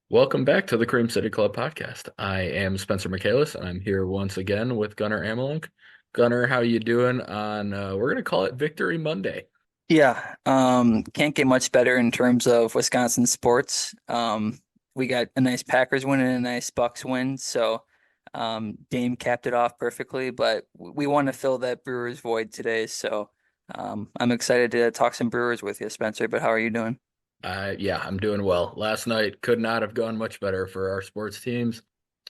Welcome back to the Cream City Club podcast. I am Spencer Michaelis, and I'm here once again with Gunnar Amalunk. Gunnar, how you doing on, we're going to call it Victory Monday. Yeah, can't get much better in terms of Wisconsin sports. We got a nice Packers win and a nice Bucks win, so Dame capped it off perfectly. But we want to fill that Brewers void today, so I'm excited to talk some Brewers with you, Spencer. But how are you doing? Yeah, I'm doing well. Last night could not have gone much better for our sports teams.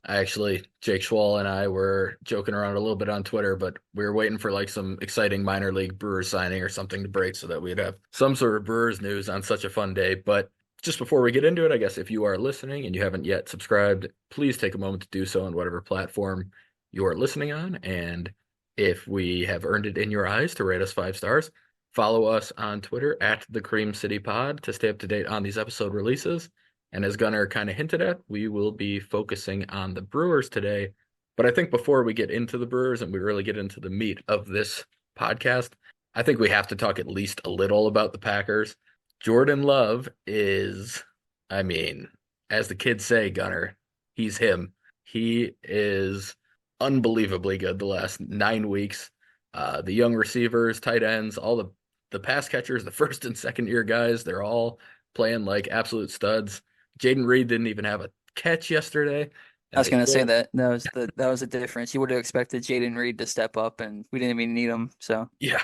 Jake Schwal and I were joking around a little bit on Twitter, but we were waiting for like some exciting minor league Brewers signing or something to break so that we'd have some sort of Brewers news on such a fun day. But just before we get into it, I guess if you are listening and you haven't yet subscribed, please take a moment to do so on whatever platform you are listening on. And if we have earned it in your eyes to rate us 5 stars, follow us on Twitter at the Cream City Pod to stay up to date on these episode releases. And as Gunnar kind of hinted at, we will be focusing on the Brewers today. But I think before we get into the Brewers and we really get into the meat of this podcast, I think we have to talk at least a little about the Packers. Jordan Love is, I mean, as the kids say, Gunnar, he's him. He is unbelievably good the last 9 weeks. The young receivers, tight ends, all the pass catchers, the first and second year guys, they're all playing like absolute studs. Jaden Reed didn't even have a catch yesterday, I and was they gonna say still, that was a difference. You would have expected Jaden Reed to step up, and we didn't even need him. So yeah.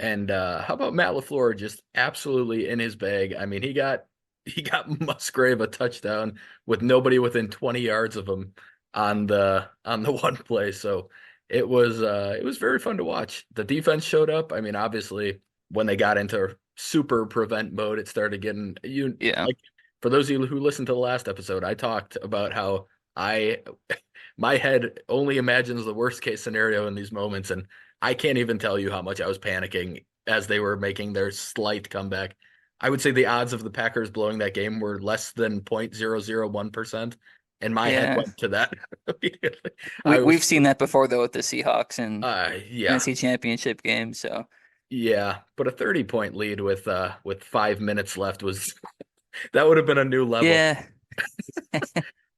And how about Matt LaFleur just absolutely in his bag? I mean, he got Musgrave a touchdown with nobody within 20 yards of him on the one play. So it was very fun to watch. The defense showed up. I mean, obviously when they got into super prevent mode, it started getting you yeah, like for those of you who listened to the last episode, I talked about how I my head only imagines the worst case scenario in these moments, and I can't even tell you how much I was panicking as they were making their slight comeback. I would say the odds of the Packers blowing that game were less than 0.001%, and my head yeah. went to that immediately. We I we've was, seen that before though with the Seahawks and yeah, NFC Championship game. So yeah, but a 30-point lead with 5 minutes left was that would have been a new level. yeah,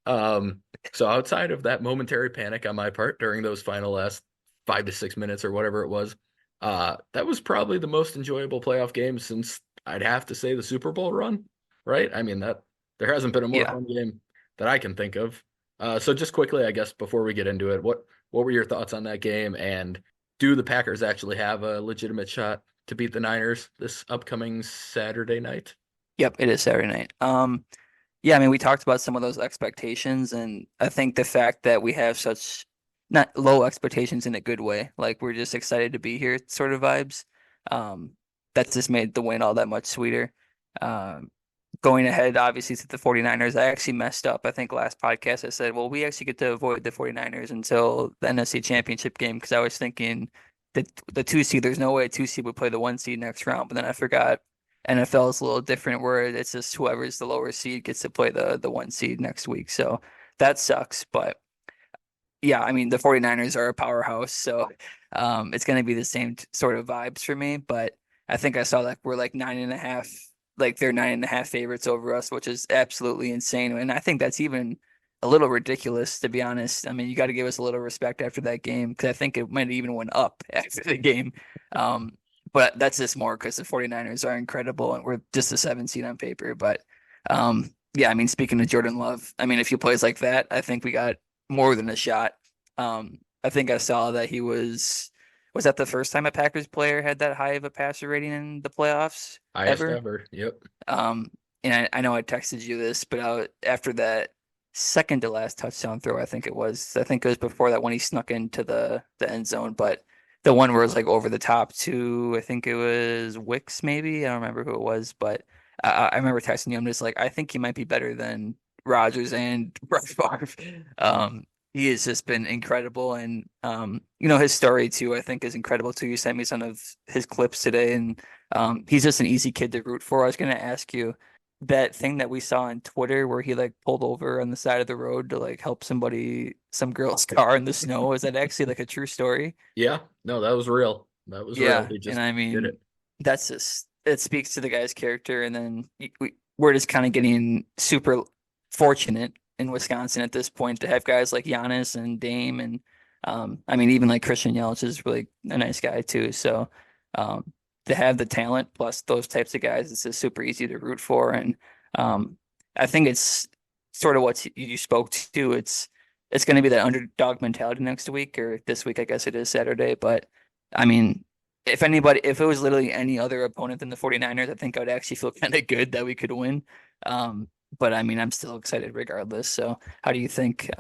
Um, so outside of that momentary panic on my part during those final last 5 to 6 minutes or whatever it was, that was probably the most enjoyable playoff game since I'd have to say the Super Bowl run, right? I mean that there hasn't been a more yeah. fun game that I can think of. So just quickly, I guess before we get into it, what were your thoughts on that game, and do the Packers actually have a legitimate shot to beat the Niners this upcoming Saturday night? Yep, it is Saturday night. Yeah, I mean, we talked about some of those expectations, and I think the fact that we have such not low expectations in a good way, like we're just excited to be here sort of vibes, um, that's just made the win all that much sweeter. Um, Going ahead, obviously, to the 49ers, I actually messed up. I think last podcast I said, well, we actually get to avoid the 49ers until the NFC Championship game because I was thinking that the two seed, there's no way a two seed would play the one seed next round, but then I forgot. NFL is a little different where it's just whoever's the lower seed gets to play the one seed next week. So that sucks. But yeah, I mean, the 49ers are a powerhouse. So it's going to be the same sort of vibes for me. But I think I saw like we're like 9.5, like they're 9.5 favorites over us, which is absolutely insane. And I think that's even a little ridiculous, to be honest. I mean, you got to give us a little respect after that game because I think it might even went up after the game. Um, but that's just more because the 49ers are incredible and we're just a 7 seed on paper. But yeah, I mean, speaking of Jordan Love, I mean, if he plays like that, I think we got more than a shot. I think I saw that was that the first time a Packers player had that high of a passer rating in the playoffs Highest ever? ever. Yep. Um, and I know I texted you this, but after that second to last touchdown throw, I think it was before that when he snuck into the end zone, but the one where it was like over the top to, I think it was Wicks, maybe. I don't remember who it was, but I remember texting you. I'm just like, I think he might be better than Rodgers and Brett Favre. He has just been incredible, and his story too. I think is incredible too. You sent me some of his clips today, and he's just an easy kid to root for. I was going to ask you that thing that we saw on Twitter where he like pulled over on the side of the road to like help some girl's car in the snow. Is that actually like a true story? Yeah, no, that was real. That was real. Yeah, He and just I did mean, it. that's just it speaks to the guy's character, and then we're just kind of getting super. fortunate in Wisconsin at this point to have guys like Giannis and Dame and I mean even like Christian Yelich is really a nice guy too. So um, to have the talent plus those types of guys, it's just super easy to root for. And um, I think it's sort of what you spoke to. It's going to be that underdog mentality next week or this week, I guess it is Saturday. But I mean, if it was literally any other opponent than the 49ers, I think I would actually feel kind of good that we could win. But I mean, I'm still excited regardless. So how do you think?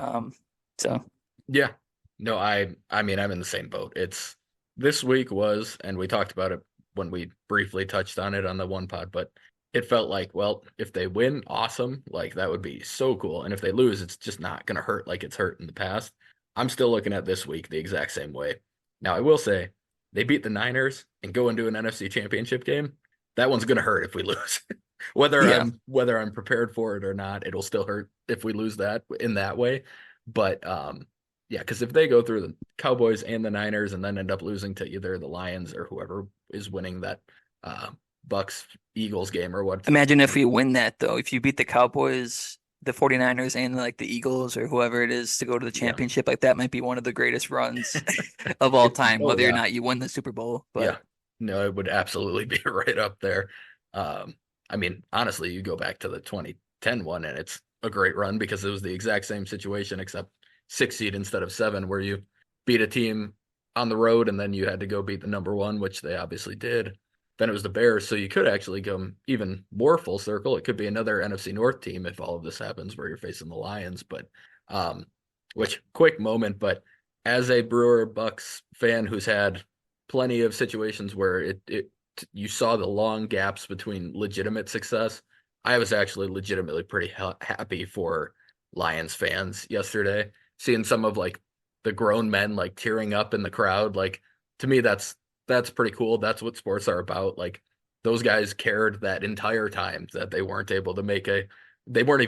So Yeah. No, I mean I'm in the same boat. It's this week was, and we talked about it when we briefly touched on it on the one pod, but it felt like, well, if they win, awesome. Like that would be so cool. And if they lose, it's just not gonna hurt like it's hurt in the past. I'm still looking at this week the exact same way. Now I will say they beat the Niners and go into an NFC championship game. That one's gonna hurt if we lose. yeah, Whether I'm prepared for it or not, it'll still hurt if we lose that in that way. But yeah, because if they go through the Cowboys and the Niners and then end up losing to either the Lions or whoever is winning that uh, Bucks Eagles game or what, imagine if we win that though. If you beat the Cowboys, the 49ers, and like the Eagles or whoever it is to go to the yeah, championship, like that might be one of the greatest runs of all time, oh whether or yeah, not you win the Super Bowl. yeah, But no, it would absolutely be right up there. Um, I mean, honestly, you go back to the 2010 one, and it's a great run because it was the exact same situation except 6 seed instead of seven, where you beat a team on the road and then you had to go beat the number one, which they obviously did. Then it was the Bears, so you could actually go even more full circle. It could be another NFC North team if all of this happens, where you're facing the Lions. But, um, which quick moment, but as a Brewer Bucks fan who's had plenty of situations where it you saw the long gaps between legitimate success. I was actually legitimately pretty happy for Lions fans yesterday, seeing some of like the grown men like tearing up in the crowd. Like to me, that's pretty cool. That's what sports are about. Like those guys cared that entire time that they weren't able to they weren't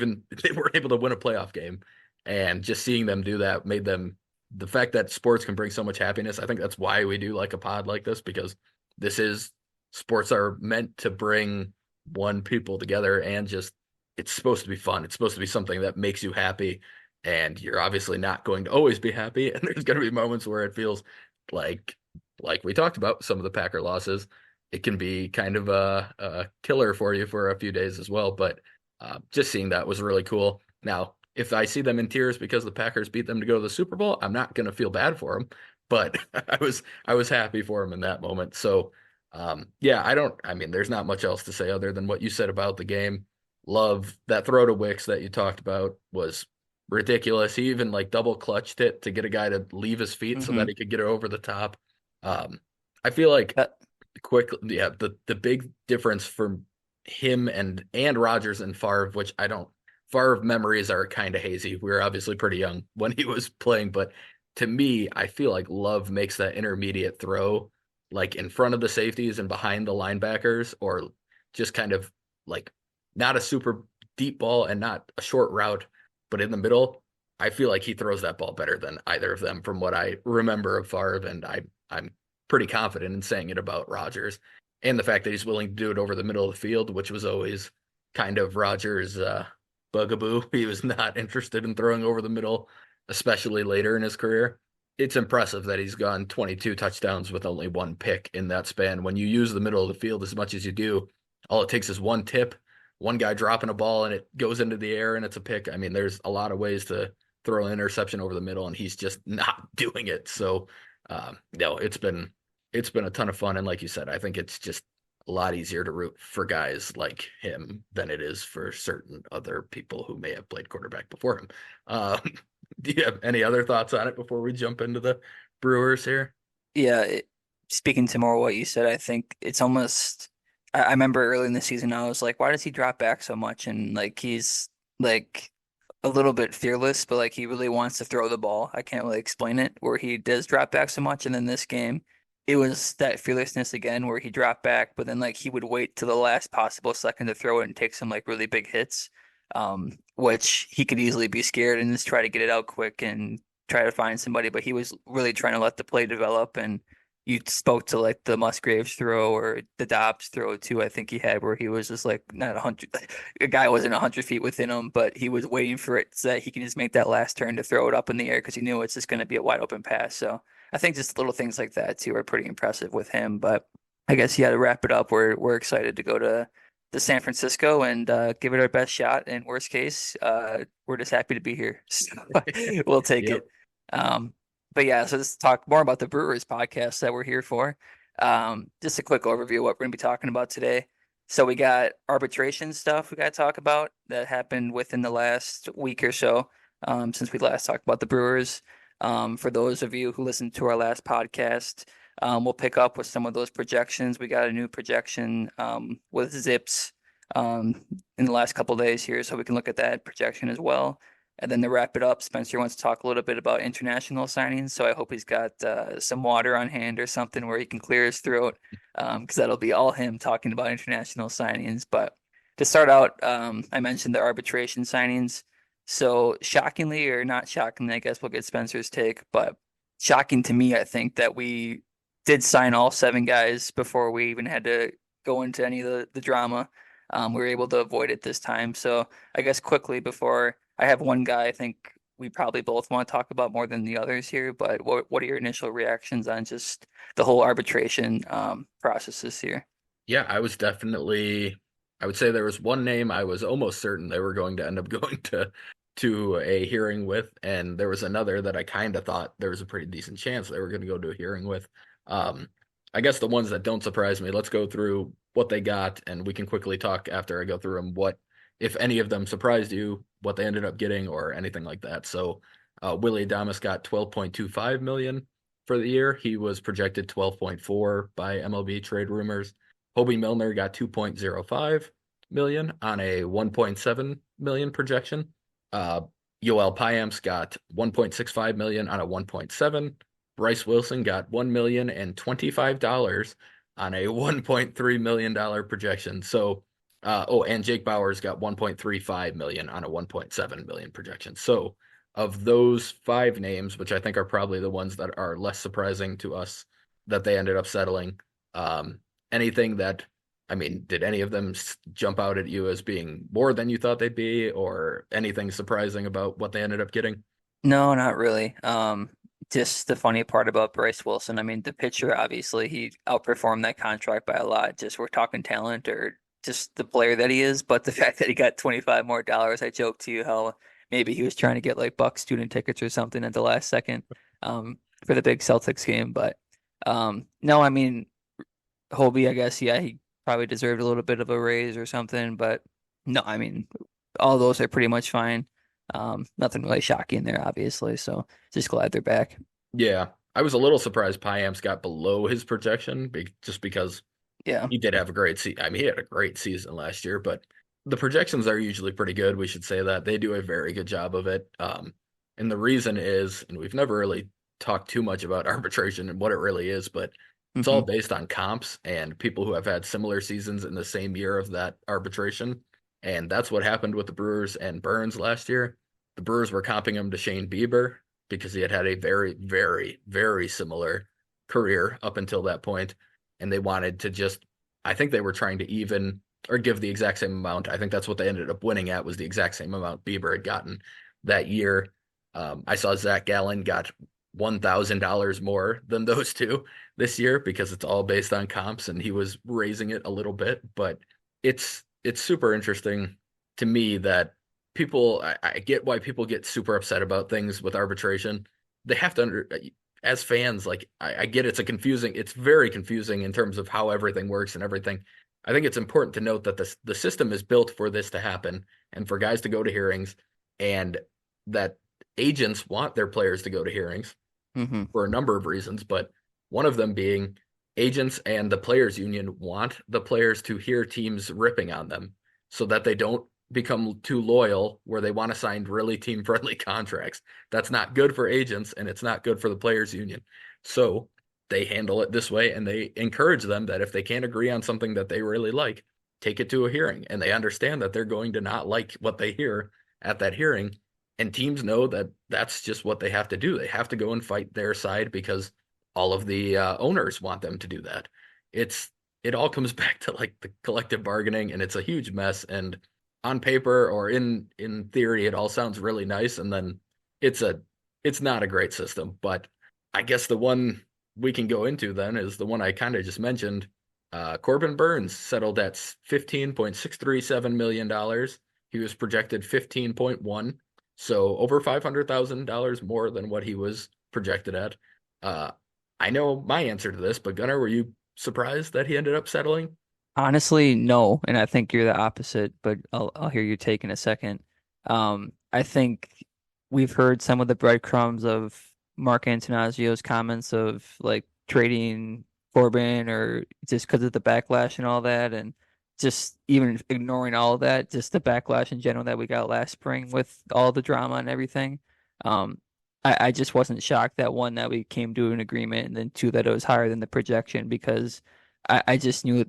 able to win a playoff game, and just seeing them do that made them the fact that sports can bring so much happiness. I think that's why we do like a pod like this because this is sports are meant to bring one people together and just it's supposed to be fun. It's supposed to be something that makes you happy. And you're obviously not going to always be happy. And there's going to be moments where it feels like, like we talked about some of the Packer losses. It can be kind of a killer for you for a few days as well. But just seeing that was really cool. Now, if I see them in tears because the Packers beat them to go to the Super Bowl, I'm not going to feel bad for them. But I was happy for them in that moment. So yeah, I mean, there's not much else to say other than what you said about the game. Love that throw to Wicks that you talked about was ridiculous. He even like double clutched it to get a guy to leave his feet so that mhm. he could get it over the top. I feel like That yeah, the big difference from him and Rodgers and Favre, which I don't Favre memories are kind of hazy. We were obviously pretty young when he was playing, but to me, I feel like Love makes that intermediate throw like in front of the safeties and behind the linebackers, or just kind of like not a super deep ball and not a short route, but in the middle. I feel like he throws that ball better than either of them from what I remember of Favre, and I'm pretty confident in saying it about Rodgers. And the fact that he's willing to do it over the middle of the field, which was always kind of Rodgers' bugaboo. He was not interested in throwing over the middle, especially later in his career. It's impressive that he's gone 22 touchdowns with only one pick in that span. When you use the middle of the field as much as you do, all it takes is one tip, one guy dropping a ball, and it goes into the air and it's a pick. I mean, there's a lot of ways to throw an interception over the middle, and he's just not doing it. So, no, it's been a ton of fun, and like you said, I think it's just a lot easier to root for guys like him than it is for certain other people who may have played quarterback before him. Um, do you have any other thoughts on it before we jump into the Brewers here? yeah, speaking to more what you said, I think it's almost. I remember early in the season, I was like, why does he drop back so much? And like he's like a little bit fearless, but like he really wants to throw the ball. I can't really explain it where he does drop back so much. And then this game, it was that fearlessness again where he dropped back, but then like he would wait to the last possible second to throw it and take some like really big hits, which he could easily be scared and just try to get it out quick and try to find somebody. But he was really trying to let the play develop and you spoke to like the Musgraves throw or the Dobbs throw too. I think he had where he was just like not 100. A guy wasn't 100 feet within him, but he was waiting for it so that he can just make that last turn to throw it up in the air because he knew it's just going to be a wide open pass. So I think just little things like that too are pretty impressive with him. But I guess yeah, to wrap it up, we're excited to go to San Francisco and give it our best shot. And worst case, we're just happy to be here. So we'll take Yep. it. Um, but yeah, so let's talk more about the Brewers podcast that we're here for. Just a quick overview of what we're going to be talking about today. So we got arbitration stuff we got to talk about that happened within the last week or so, since we last talked about the Brewers. For those of you who listened to our last podcast, we'll pick up with some of those projections. We got a new projection with Zips in the last couple of days here, so we can look at that projection as well. And then to wrap it up, Spencer wants to talk a little bit about international signings. So I hope he's got some water on hand or something where he can clear his throat, because that'll be all him talking about international signings. But to start out, I mentioned the arbitration signings. So shockingly or not shockingly, I guess we'll get Spencer's take. But shocking to me, I think that we did sign all seven guys before we even had to go into any of the drama. We were able to avoid it this time. So I guess quickly before I have one guy I think we probably both want to talk about more than the others here, but what are your initial reactions on just the whole arbitration process this year? Yeah, I would say there was one name I was almost certain they were going to end up going to a hearing with, and there was another that I kind of thought there was a pretty decent chance they were going to go to a hearing with. Um, I guess the ones that don't surprise me, let's go through what they got, and we can quickly talk after I go through them, what, if any of them surprised you, what they ended up getting, or anything like that. So, Willie Adames got 12.25 million for the year. He was projected 12.4 by MLB trade rumors. Hobie Milner got 2.05 million on a 1.7 million projection. Uh, Yoel Payamps got 1.65 million on a 1.7. Bryce Wilson got $1,025 on a $1.3 million projection. So, and Jake Bauers got 1.35 million on a 1.7 million projection. So, of those five names, which I think are probably the ones that are less surprising to us that they ended up settling, anything that, I mean, did any of them jump out at you as being more than you thought they'd be, or anything surprising about what they ended up getting? No, not really. Just the funny part about Bryce Wilson, I mean, the pitcher, obviously, he outperformed that contract by a lot. Just we're talking talent or just the player that he is. But the fact that he got 25 more dollars, I joked to you how maybe he was trying to get like Buck student tickets or something at the last second for the big Celtics game. But no, I mean, Hobie, I guess, yeah, he probably deserved a little bit of a raise or something. But no, I mean, all those are pretty much fine. Nothing really shocking there, obviously. So just glad they're back. Yeah, I was a little surprised Payamps got below his projection just because Yeah. he did have a great season. I mean, he had a great season last year, but the projections are usually pretty good. We should say that they do a very good job of it. And the reason is, and we've never really talked too much about arbitration and what it really is, but it's all hmm based on comps and people who have had similar seasons in the same year of that arbitration. And that's what happened with the Brewers and Burns last year. The Brewers were comping him to Shane Bieber because he had had a very, very, very similar career up until that point, and they wanted to just, I think they were trying to even or give the exact same amount. I think that's what they ended up winning at, was the exact same amount Bieber had gotten that year. I saw Zach Gallen got $1,000 more than those two this year because it's all based on comps, and he was raising it a little bit. But it's super interesting to me that I get why people get super upset about things with arbitration. They have to as fans, like I get it's very confusing in terms of how everything works and everything. I think it's important to note that the system is built for this to happen and for guys to go to hearings, and that agents want their players to go to hearings hmm for a number of reasons, but one of them being agents and the players union want the players to hear teams ripping on them so that they don't become too loyal where they want to sign really team friendly contracts. That's not good for agents and it's not good for the players union. So they handle it this way, and they encourage them that if they can't agree on something that they really like, take it to a hearing. And they understand that they're going to not like what they hear at that hearing. And teams know that that's just what they have to do. They have to go and fight their side because all of the owners want them to do that. It's it all comes back to like the collective bargaining, and it's a huge mess. And on paper or in theory, it all sounds really nice, and then it's a it's not a great system. But I guess the one we can go into then is the one I kind of just mentioned. Corbin Burns settled at $15.637 million. He was projected 15.1, so over $500,000 more than what he was projected at. Uh, I know my answer to this, but Gunnar, were you surprised that he ended up settling? Honestly, no, and I think you're the opposite, but I'll hear your take in a second. I think we've heard some of the breadcrumbs of Mark Antoniozzi's comments of like trading Corbin or just because of the backlash and all that, and just even ignoring all of that, just the backlash in general that we got last spring with all the drama and everything. Um, I just wasn't shocked that one that we came to an agreement, and then two that it was higher than the projection because I just knew.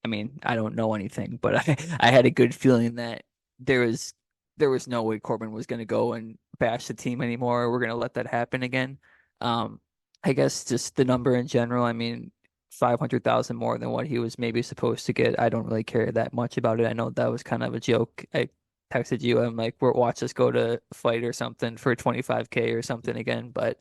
I mean, I don't know anything, but I had a good feeling that there was there was no way Corbin was going to go and bash the team anymore. We're going to let that happen again. Um, I guess just the number in general. I mean, 500,000 more than what he was maybe supposed to get. I don't really care that much about it. I know that was kind of a joke. I texted you. I'm like, we're watch us go to a fight or something for 25K or something again. But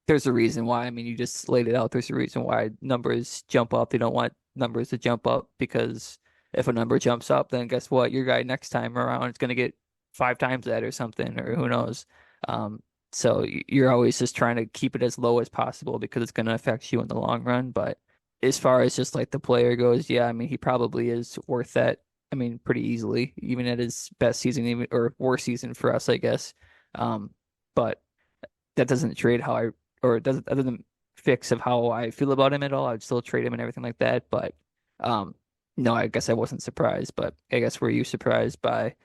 there's a reason why. I mean, you just laid it out. There's a reason why numbers jump up. They don't want numbers to jump up because if a number jumps up, then guess what? Your guy next time around is going to get five times that or something, or who knows. Um, so you're always just trying to keep it as low as possible because it's going to affect you in the long run. But as far as just like the player goes, yeah, I mean, he probably is worth that. I mean, pretty easily, even at his best season, even or worst season for us, I guess. But that doesn't trade how I, or it doesn't, that doesn't fix of how I feel about him at all. I'd still trade him and everything like that. But um, no, I guess I wasn't surprised. But I guess were you surprised by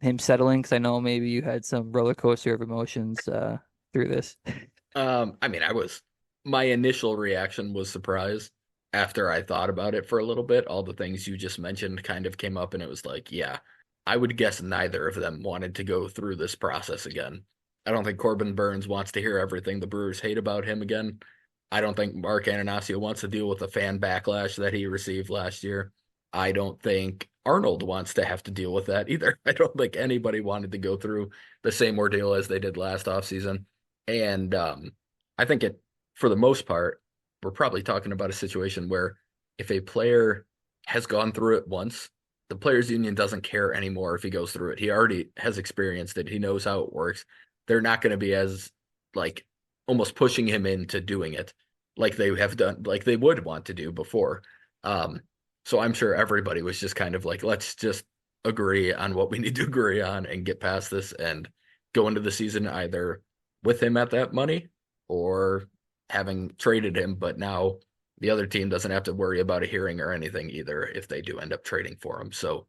him settling? Because I know maybe you had some roller coaster of emotions through this. I mean, my initial reaction was surprise. After I thought about it for a little bit, all the things you just mentioned kind of came up, and it was like, yeah, I would guess neither of them wanted to go through this process again. I don't think Corbin Burns wants to hear everything the Brewers hate about him again. I don't think Mark Ananasio wants to deal with the fan backlash that he received last year. I don't think Arnold wants to have to deal with that either. I don't think anybody wanted to go through the same ordeal as they did last offseason. And I think for the most part, we're probably talking about a situation where if a player has gone through it once, the players union doesn't care anymore if he goes through it. He already has experienced it. He knows how it works. They're not going to be as like almost pushing him into doing it like they have done, like they would want to do before. Um, so I'm sure everybody was just kind of like, let's just agree on what we need to agree on and get past this and go into the season either with him at that money or having traded him, but now the other team doesn't have to worry about a hearing or anything either if they do end up trading for him. So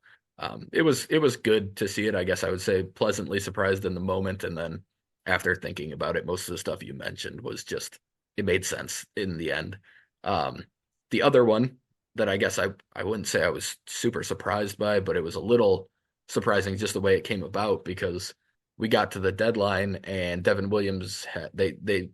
it was good to see it. I guess I would say pleasantly surprised in the moment, and then after thinking about it, most of the stuff you mentioned was just it made sense in the end. Um, the other one that I guess I wouldn't say I was super surprised by, but it was a little surprising just the way it came about because we got to the deadline and Devin Williams they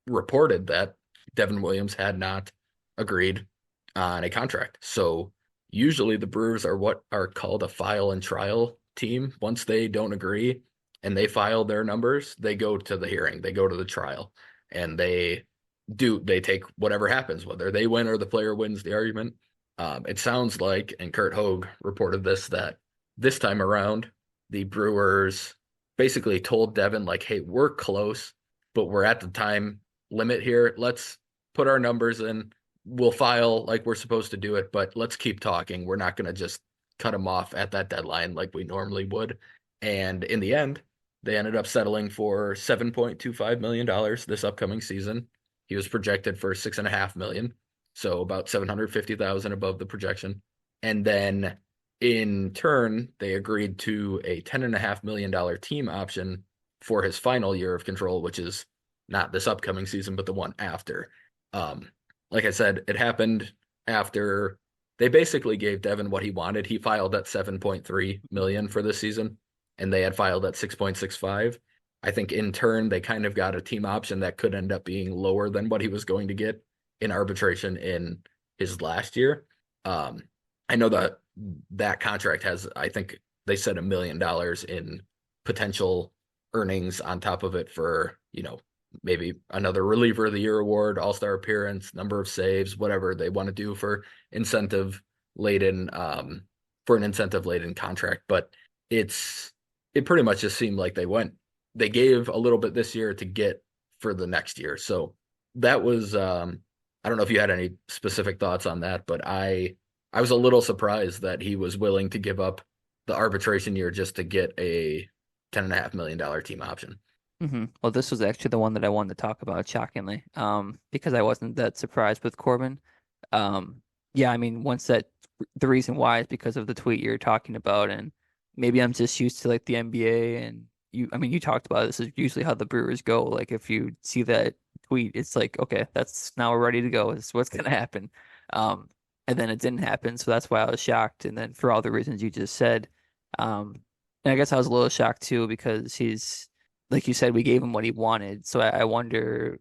reported that Devin Williams had not agreed on a contract. So usually the Brewers are what are called a file and trial team. Once they don't agree and they file their numbers, they go to the hearing, they go to the trial, and they take whatever happens, whether they win or the player wins the argument. It sounds like, and Kurt Hogue reported this, that this time around, the Brewers basically told Devin, like, hey, we're close, but we're at the time limit here. Let's put our numbers in. We'll file like we're supposed to do it, but let's keep talking. We're not going to just cut him off at that deadline like we normally would. And in the end, they ended up settling for $7.25 million this upcoming season. He was projected for 6.5 million, so about 750,000 above the projection. And then in turn, they agreed to a $10.5 million team option for his final year of control, which is not this upcoming season, but the one after. Like I said, it happened after they basically gave Devin what he wanted. He filed at 7.3 million for this season, and they had filed at 6.65. I think in turn they kind of got a team option that could end up being lower than what he was going to get in arbitration in his last year. Um, I know that that contract has, I think they said $1 million in potential earnings on top of it for, maybe another reliever of the year award, all-star appearance, number of saves, whatever they want to do incentive laden, for an incentive laden contract. But it's, it pretty much just seemed like they gave a little bit this year to get for the next year. So that was, I don't know if you had any specific thoughts on that, but I was a little surprised that he was willing to give up the arbitration year just to get a $10.5 million team option. Well, this was actually the one that I wanted to talk about, shockingly, because I wasn't that surprised with Corbin. Yeah, I mean, the reason why is because of the tweet you're talking about, and maybe I'm just used to like the NBA, and I mean, you talked about it. This is usually how the Brewers go. Like, if you see that tweet, it's like, okay, that's now we're ready to go. This is what's gonna happen. Um, and then it didn't happen, so that's why I was shocked. And then for all the reasons you just said, and I guess I was a little shocked too because he's like you said, we gave him what he wanted. So I wonder,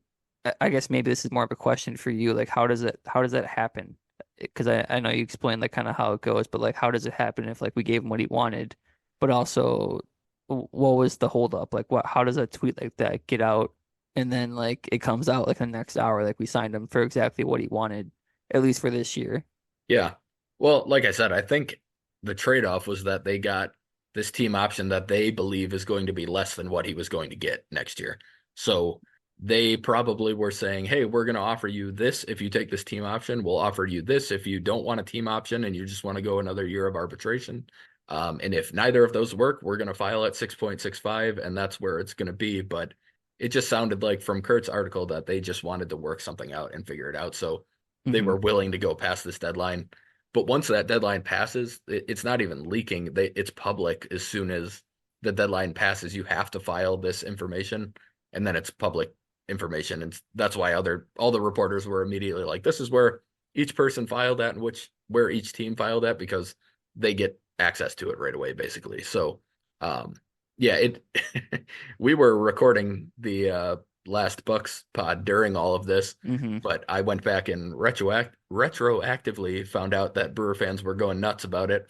I guess maybe this is more of a question for you. Like, how does that happen? Because I know you explained like kind of how it goes, but like, how does it happen if like we gave him what he wanted, but also what was the holdup? Like, how does a tweet like that get out? And then like it comes out like the next hour, like we signed him for exactly what he wanted, at least for this year. Yeah. Well, like I said, I think the trade-off was that they got this team option that they believe is going to be less than what he was going to get next year. So they probably were saying, hey, we're going to offer you this if you take this team option. We'll offer you this if you don't want a team option and you just want to go another year of arbitration. And if neither of those work, we're going to file at 6.65, and that's where it's going to be. But it just sounded like from Kurt's article that they just wanted to work something out and figure it out. So they Hmm. were willing to go past this deadline. But once that deadline passes, it's not even leaking. It's public as soon as the deadline passes. You have to file this information, and then it's public information. And that's why all the reporters were immediately like, this is where each person filed at and where each team filed at, because they get access to it right away, basically. So, um, yeah, we were recording the last Bucks pod during all of this, Hmm. but I went back and retroactively found out that Brewer fans were going nuts about it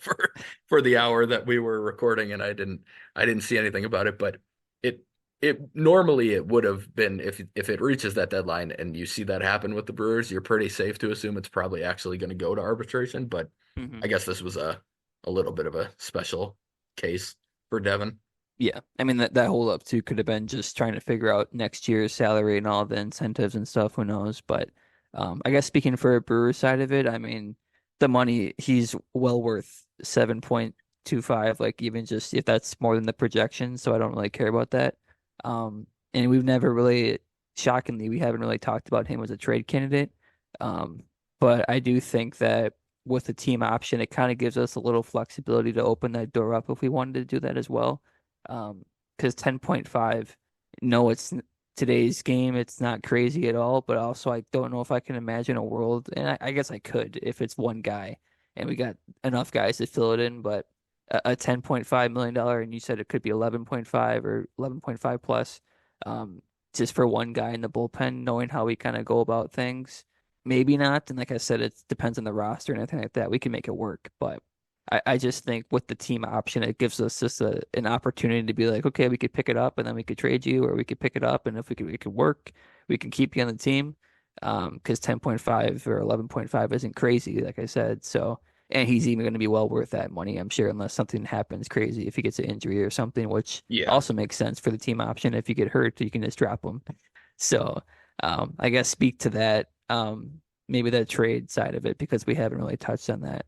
for the hour that we were recording, and I didn't see anything about it. But it it normally it would have been, if it reaches that deadline and you see that happen with the Brewers, you're pretty safe to assume it's probably actually going to go to arbitration. But Hmm. I guess this was a little bit of a special case for Devin. Yeah, I mean that hold up too could have been just trying to figure out next year's salary and all the incentives and stuff. Who knows? But I guess speaking for a Brewer side of it, I mean the money he's well worth 7.25. Like even just if that's more than the projection, so I don't really care about that. And we've never really, shockingly, we haven't really talked about him as a trade candidate. Um, but I do think that with the team option, it kind of gives us a little flexibility to open that door up if we wanted to do that as well. Because 10.5, no, today's game, it's not crazy at all, but also I don't know if I can imagine a world, and I guess I could if it's one guy and we got enough guys to fill it in, but a $10.5 million, and you said it could be 11.5 or 11.5 plus, just for one guy in the bullpen, knowing how we kind of go about things. Maybe not. And like I said, it depends on the roster and everything like that. We can make it work, but I just think with the team option, it gives us just an opportunity to be like, okay, we could pick it up and then we could trade you, or we could pick it up and if we could work, we can keep you on the team. Because 10.5 or 11.5 isn't crazy, like I said. So, and he's even going to be well worth that money, I'm sure, unless something happens crazy, if he gets an injury or something, which Yeah. also makes sense for the team option. If you get hurt, you can just drop him. So, I guess speak to that. Maybe the trade side of it because we haven't really touched on that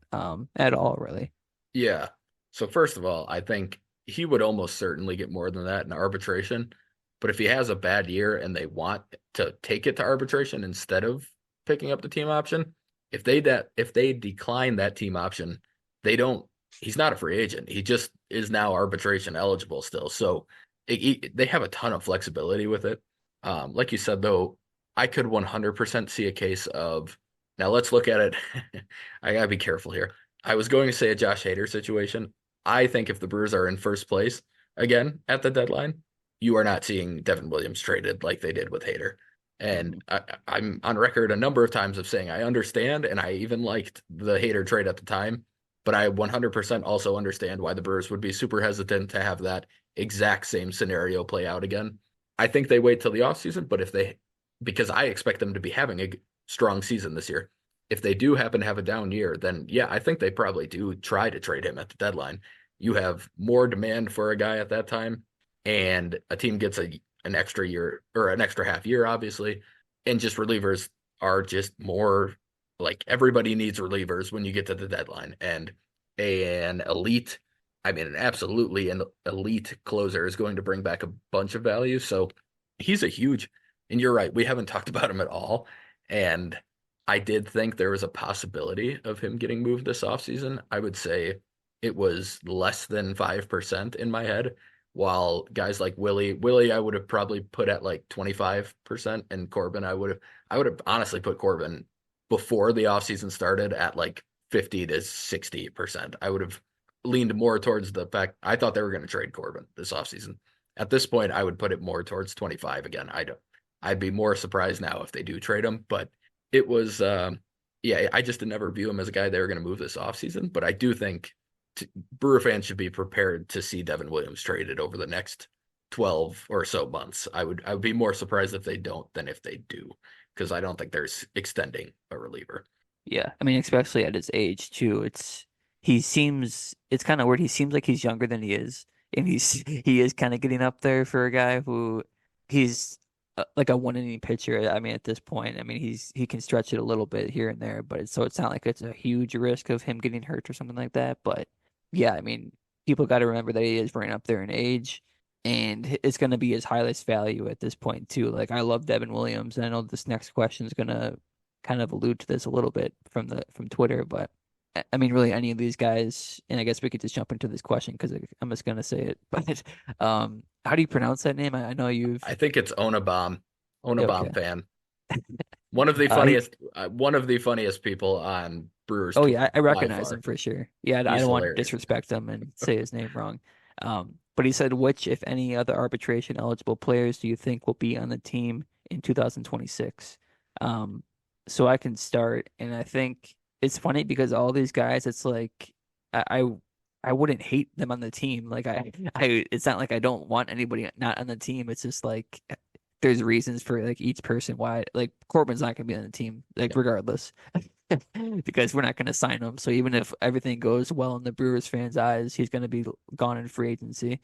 at all, really. Yeah. So first of all, I think he would almost certainly get more than that in arbitration. But if he has a bad year and they want to take it to arbitration instead of picking up the team option, if they decline that team option, they don't he's not a free agent. He just is now arbitration eligible still. So they have a ton of flexibility with it. Like you said though, I could 100% see a case of, now let's look at it. I gotta be careful here. I was going to say a Josh Hader situation. I think if the Brewers are in first place again at the deadline, you are not seeing Devin Williams traded like they did with Hader. Mhm. And I'm on record a number of times of saying I understand, and I even liked the Hader trade at the time, but I 100% also understand why the Brewers would be super hesitant to have that exact same scenario play out again. I think they wait till the offseason, but because I expect them to be having a strong season this year. If they do happen to have a down year, then yeah, I think they probably do try to trade him at the deadline. You have more demand for a guy at that time, and a team gets an extra year or an extra half year, obviously, and just relievers are just more like everybody needs relievers when you get to the deadline, and an elite, I mean, an absolutely an elite closer is going to bring back a bunch of value. So he's a huge, and you're right, we haven't talked about him at all. And I did think there was a possibility of him getting moved this offseason. I would say it was less than 5% in my head, while guys like Willie, I would have probably put at like 25%, and Corbin, I would have honestly put Corbin before the offseason started at like 50 to 60%. I would have leaned more towards the fact I thought they were going to trade Corbin this offseason. At this point, I would put it more towards 25 again. I'd be more surprised now if they do trade him, but it was yeah, I just did never view him as a guy they were going to move this offseason, but I do think Brewer fans should be prepared to see Devin Williams traded over the next 12 or so months. I would be more surprised if they don't than if they do, because I don't think there's extending a reliever. Yeah, I mean, especially at his age too. It's kind of weird. He seems like he's younger than he is, and he is kind of getting up there for a guy who he's like a one inning pitcher. I mean, at this point, I mean, he can stretch it a little bit here and there, but it's not like it's a huge risk of him getting hurt or something like that. But yeah, I mean, people got to remember that he is running up there in age, and it's going to be his highest value at this point too. Like I love Devin Williams, and I know this next question is gonna kind of allude to this a little bit from Twitter, but I mean, really any of these guys, and I guess we could just jump into this question because I'm just gonna say it. But how do you pronounce that name? I know I you've think it's Onabom okay. fan. He One of the funniest people on Brewers oh Twitter yeah, I by recognize him far. for sure. Yeah, I He's don't want to hilarious. disrespect him and say his name wrong. But he said, which, if any, other arbitration eligible players do you think will be on the team in 2026? Um, so I can start, and I think it's funny because all these guys, it's like I I, I wouldn't hate them on the team. Like it's not like I don't want anybody not on the team. It's just like there's reasons for like each person why like Corbin's not gonna be on the team, like Yeah. regardless. Because we're not going to sign him. So even if everything goes well in the Brewers fans' eyes, he's going to be gone in free agency.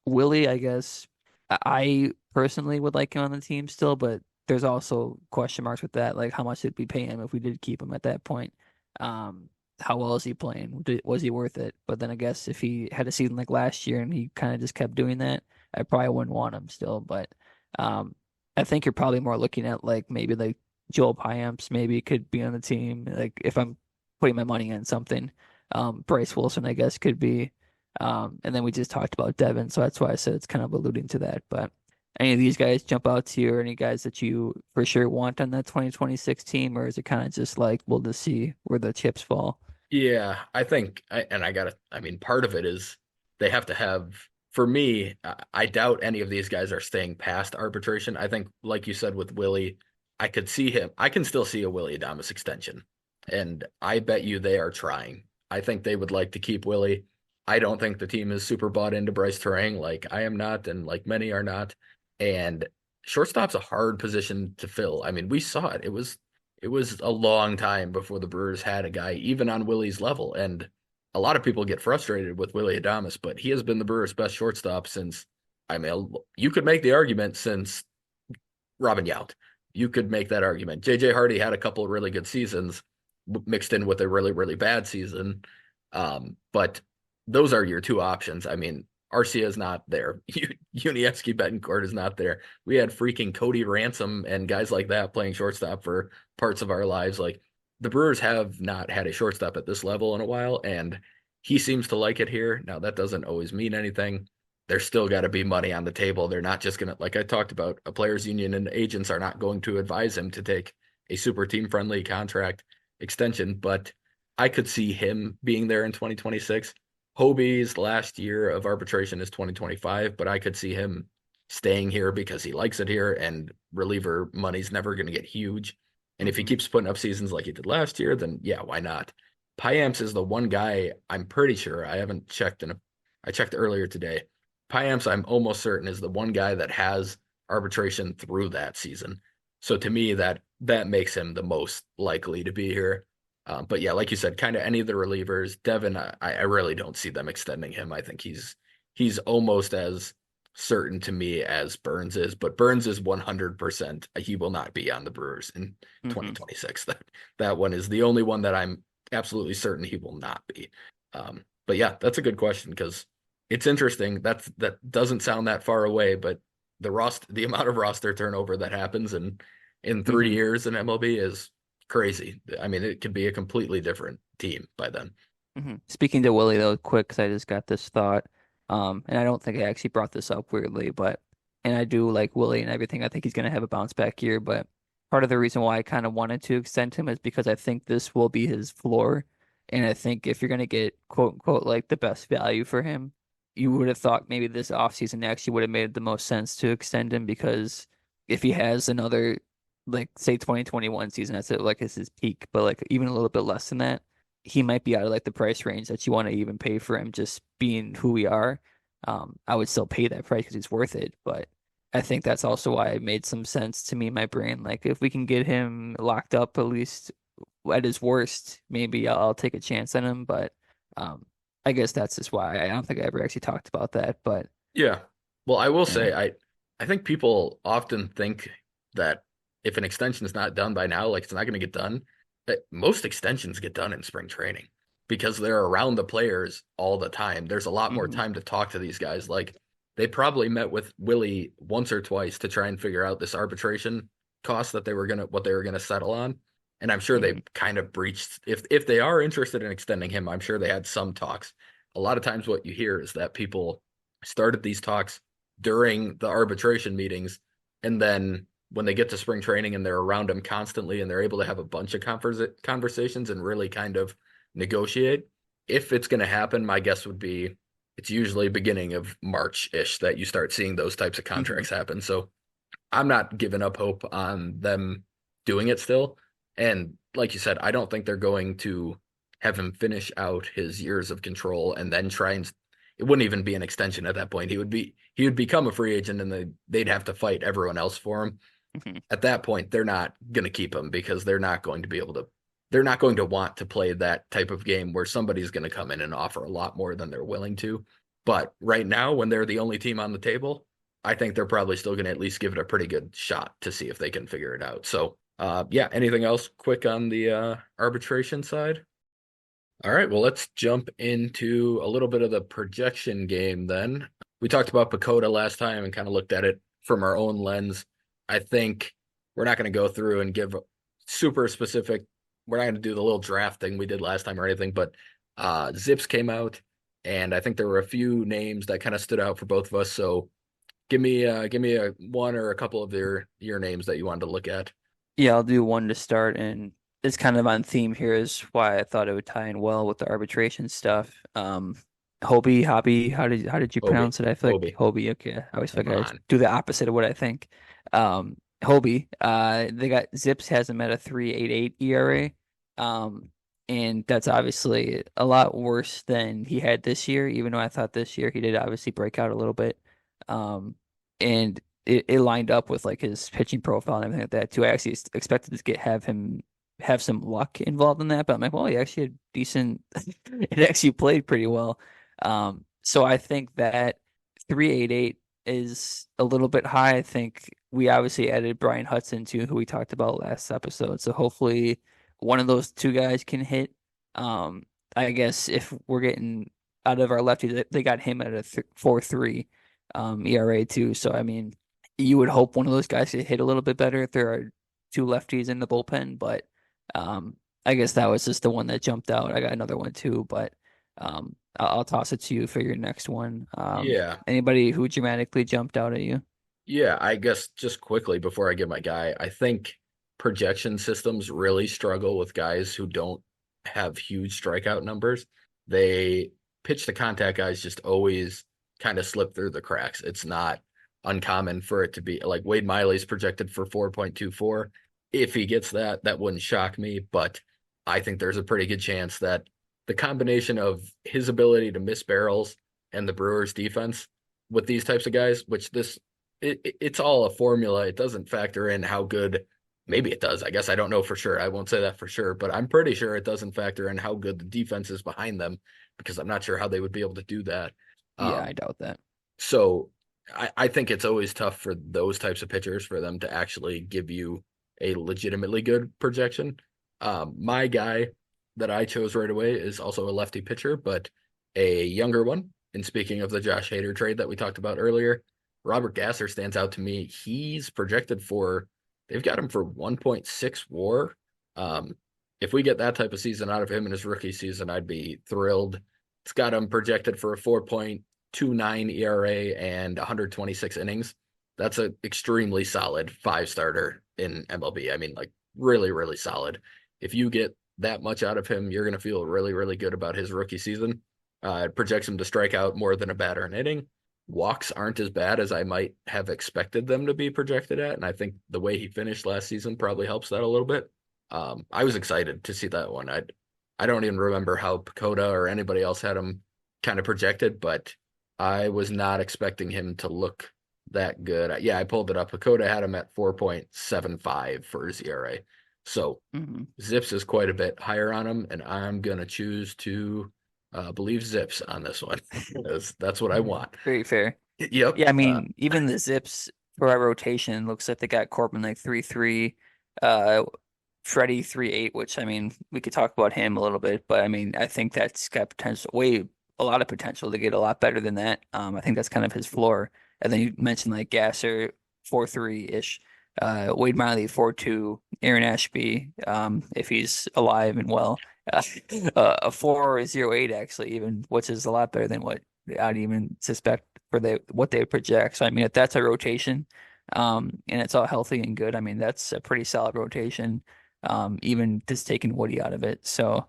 Willie, I guess I personally would like him on the team still, but there's also question marks with that. Like how much did we pay him if we did keep him at that point? Um, how well is he playing? Was he worth it? But then I guess if he had a season like last year and he kind of just kept doing that, I probably wouldn't want him still. But um, I think you're probably more looking at like maybe like Joel Payamps maybe could be on the team. Like if I'm putting my money on something, Bryce Wilson I guess could be. And then we just talked about Devin, so that's why I said it's kind of alluding to that. But any of these guys jump out to you, or any guys that you for sure want on that 2026 team, or is it kind of just like we'll just see where the chips fall? Yeah, I think, and I mean, part of it is they have to have, for me, I doubt any of these guys are staying past arbitration. I think, like you said with Willie, I can still see a Willie Adames extension. And I bet you they are trying. I think they would like to keep Willie. I don't think the team is super bought into Bryce Terang like I am not, and like many are not. And shortstop's a hard position to fill. I mean, we saw it. It was a long time before the Brewers had a guy even on Willie's level. And a lot of people get frustrated with Willie Adames, but he has been the Brewers' best shortstop since, I mean, you could make the argument since Robin Yount. You could make that argument. JJ Hardy had a couple of really good seasons mixed in with a really, really bad season. But those are your two options. I mean, Arcia is not there. Unievsky Betancourt is not there. We had freaking Cody Ransom and guys like that playing shortstop for parts of our lives. Like the Brewers have not had a shortstop at this level in a while, and he seems to like it here. Now, that doesn't always mean anything. There's still got to be money on the table. They're not just going to, like I talked about, a players union and agents are not going to advise him to take a super team friendly contract extension, but I could see him being there in 2026. Hobie's last year of arbitration is 2025, but I could see him staying here because he likes it here, and reliever money's never going to get huge. And if he Hmm. keeps putting up seasons like he did last year, then yeah, why not? Payamps is the one guy I'm pretty sure I haven't checked I checked earlier today. Payamps, I'm almost certain, is the one guy that has arbitration through that season. So to me, that makes him the most likely to be here. But yeah, like you said, kind of any of the relievers. Devin, I really don't see them extending him. I think he's almost as certain to me as Burns is, but Burns is 100%. He will not be on the Brewers in Hmm. 2026. That one is the only one that I'm absolutely certain he will not be. But yeah, that's a good question because it's interesting. That doesn't sound that far away, but the amount of roster turnover that happens in 3 years in MLB is crazy. I mean, it could be a completely different team by then. Speaking to Willie though, quick, 'cause I just got this thought. And I don't think I actually brought this up weirdly, but and I do like Willie and everything. I think he's gonna have a bounce back year, but part of the reason why I kind of wanted to extend him is because I think this will be his floor. And I think if you're gonna get quote unquote like the best value for him, you would have thought maybe this offseason actually would have made the most sense to extend him because if he has another like say 2021 season, that's it like it's his peak, but like even a little bit less than that he might be out of like the price range that you want to even pay for him just being who we are. I would still pay that price because he's worth it, but I think that's also why it made some sense to me in my brain. Like if we can get him locked up at least at his worst, maybe I'll take a chance on him. But um, I guess that's just why I don't think I ever actually talked about that. But Yeah. Well, I will yeah. say I think people often think that if an extension is not done by now, like it's not going to get done. Most extensions get done in spring training because they're around the players all the time. There's a lot more Hmm. time to talk to these guys. Like they probably met with Willie once or twice to try and figure out this arbitration cost that what they were gonna settle on. And I'm sure they Hmm. kind of breached if they are interested in extending him, I'm sure they had some talks. A lot of times what you hear is that people started these talks during the arbitration meetings, and then when they get to spring training and they're around him constantly and they're able to have a bunch of conversations and really kind of negotiate. If it's going to happen, my guess would be it's usually beginning of March-ish that you start seeing those types of Hmm. contracts happen. So I'm not giving up hope on them doing it still. And like you said, I don't think they're going to have him finish out his years of control and then try and it wouldn't even be an extension at that point. He would become a free agent and they'd have to fight everyone else for him. Hmm. At that point, they're not going to keep him because they're not going to want to play that type of game where somebody's going to come in and offer a lot more than they're willing to. But right now, when they're the only team on the table, I think they're probably still going to at least give it a pretty good shot to see if they can figure it out. So, yeah, anything else quick on the arbitration side? All right, well, let's jump into a little bit of the projection game then. We talked about Pacoda last time and kind of looked at it from our own lens. I think we're not going to go through and give super specific. We're not going to do the little draft thing we did last time or anything, but Zips came out, and I think there were a few names that kind of stood out for both of us. So give me a one or a couple of your names that you wanted to look at. Yeah, I'll do one to start, and it's kind of on theme here is why I thought it would tie in well with the arbitration stuff. Hobby, how did you Obi, pronounce it? I feel like Obi, Hobie. Okay, I always feel come like I on. do the opposite of what I think. Hobie, they got Zips has him at a 3.88 ERA, and that's obviously a lot worse than he had this year. Even though I thought this year he did obviously break out a little bit, and it lined up with like his pitching profile and everything like that too. I actually expected to get have him have some luck involved in that, but I'm like, well, he actually had decent. It actually played pretty well. So I think that 3.88 is a little bit high. I think we obviously added Brian Hudson too, who we talked about last episode. So hopefully one of those two guys can hit. I guess if we're getting out of our lefties, they got him at a 4.3 ERA too. So I mean, you would hope one of those guys could hit a little bit better if there are two lefties in the bullpen, but um, I guess that was just the one that jumped out. I got another one too, but I'll toss it to you for your next one. Yeah. Anybody who dramatically jumped out at you? Yeah, I guess just quickly before I give my guy, I think projection systems really struggle with guys who don't have huge strikeout numbers. They pitch to contact guys just always kind of slip through the cracks. It's not uncommon for it to be like Wade Miley's projected for 4.24. If he gets that, that wouldn't shock me, but I think there's a pretty good chance that the combination of his ability to miss barrels and the Brewers defense with these types of guys, which it's all a formula. It doesn't factor in how good, maybe it does. I guess I don't know for sure. I won't say that for sure, but I'm pretty sure it doesn't factor in how good the defense is behind them because I'm not sure how they would be able to do that. Yeah, I Um, doubt that. so I think it's always tough for those types of pitchers for them to actually give you a legitimately good projection. My guy that I chose right away is also a lefty pitcher, but a younger one. And speaking of the Josh Hader trade that we talked about earlier, Robert Gasser stands out to me. He's projected for, they've got him for 1.6 WAR. Um, if we get that type of season out of him in his rookie season, I'd be thrilled. It's got him projected for a 4.29 ERA and 126 innings. That's an extremely solid five starter in MLB. I mean, like really, really solid. If you get that much out of him, you're going to feel really, really good about his rookie season. It projects him to strike out more than a batter an inning. Walks aren't as bad as I might have expected them to be projected at. And I think the way he finished last season probably helps that a little bit. I was excited to see that one. I don't even remember how Pacoda or anybody else had him kind of projected, but I was not expecting him to look that good. Yeah, I pulled it up. Pacoda had him at 4.75 for his ERA. So Hmm. Zips is quite a bit higher on him, and I'm going to choose to believe Zips on this one. That's what I want. Very fair. Yep. Yeah, I mean, even the Zips for our rotation looks like they got Corbin like 3-3, uh, Freddie 3-8, which I mean, we could talk about him a little bit, but I mean, I think that's got potential, way a lot of potential to get a lot better than that. I think that's kind of his floor. And then you mentioned like Gasser 4-3-ish, Wade Miley 4-2, Aaron Ashby, if he's alive and well, uh, a 4.08 actually, even, which is a lot better than what I'd even suspect for what they project. So I mean, if that's a rotation, and it's all healthy and good, I mean that's a pretty solid rotation. Even just taking Woody out of it. So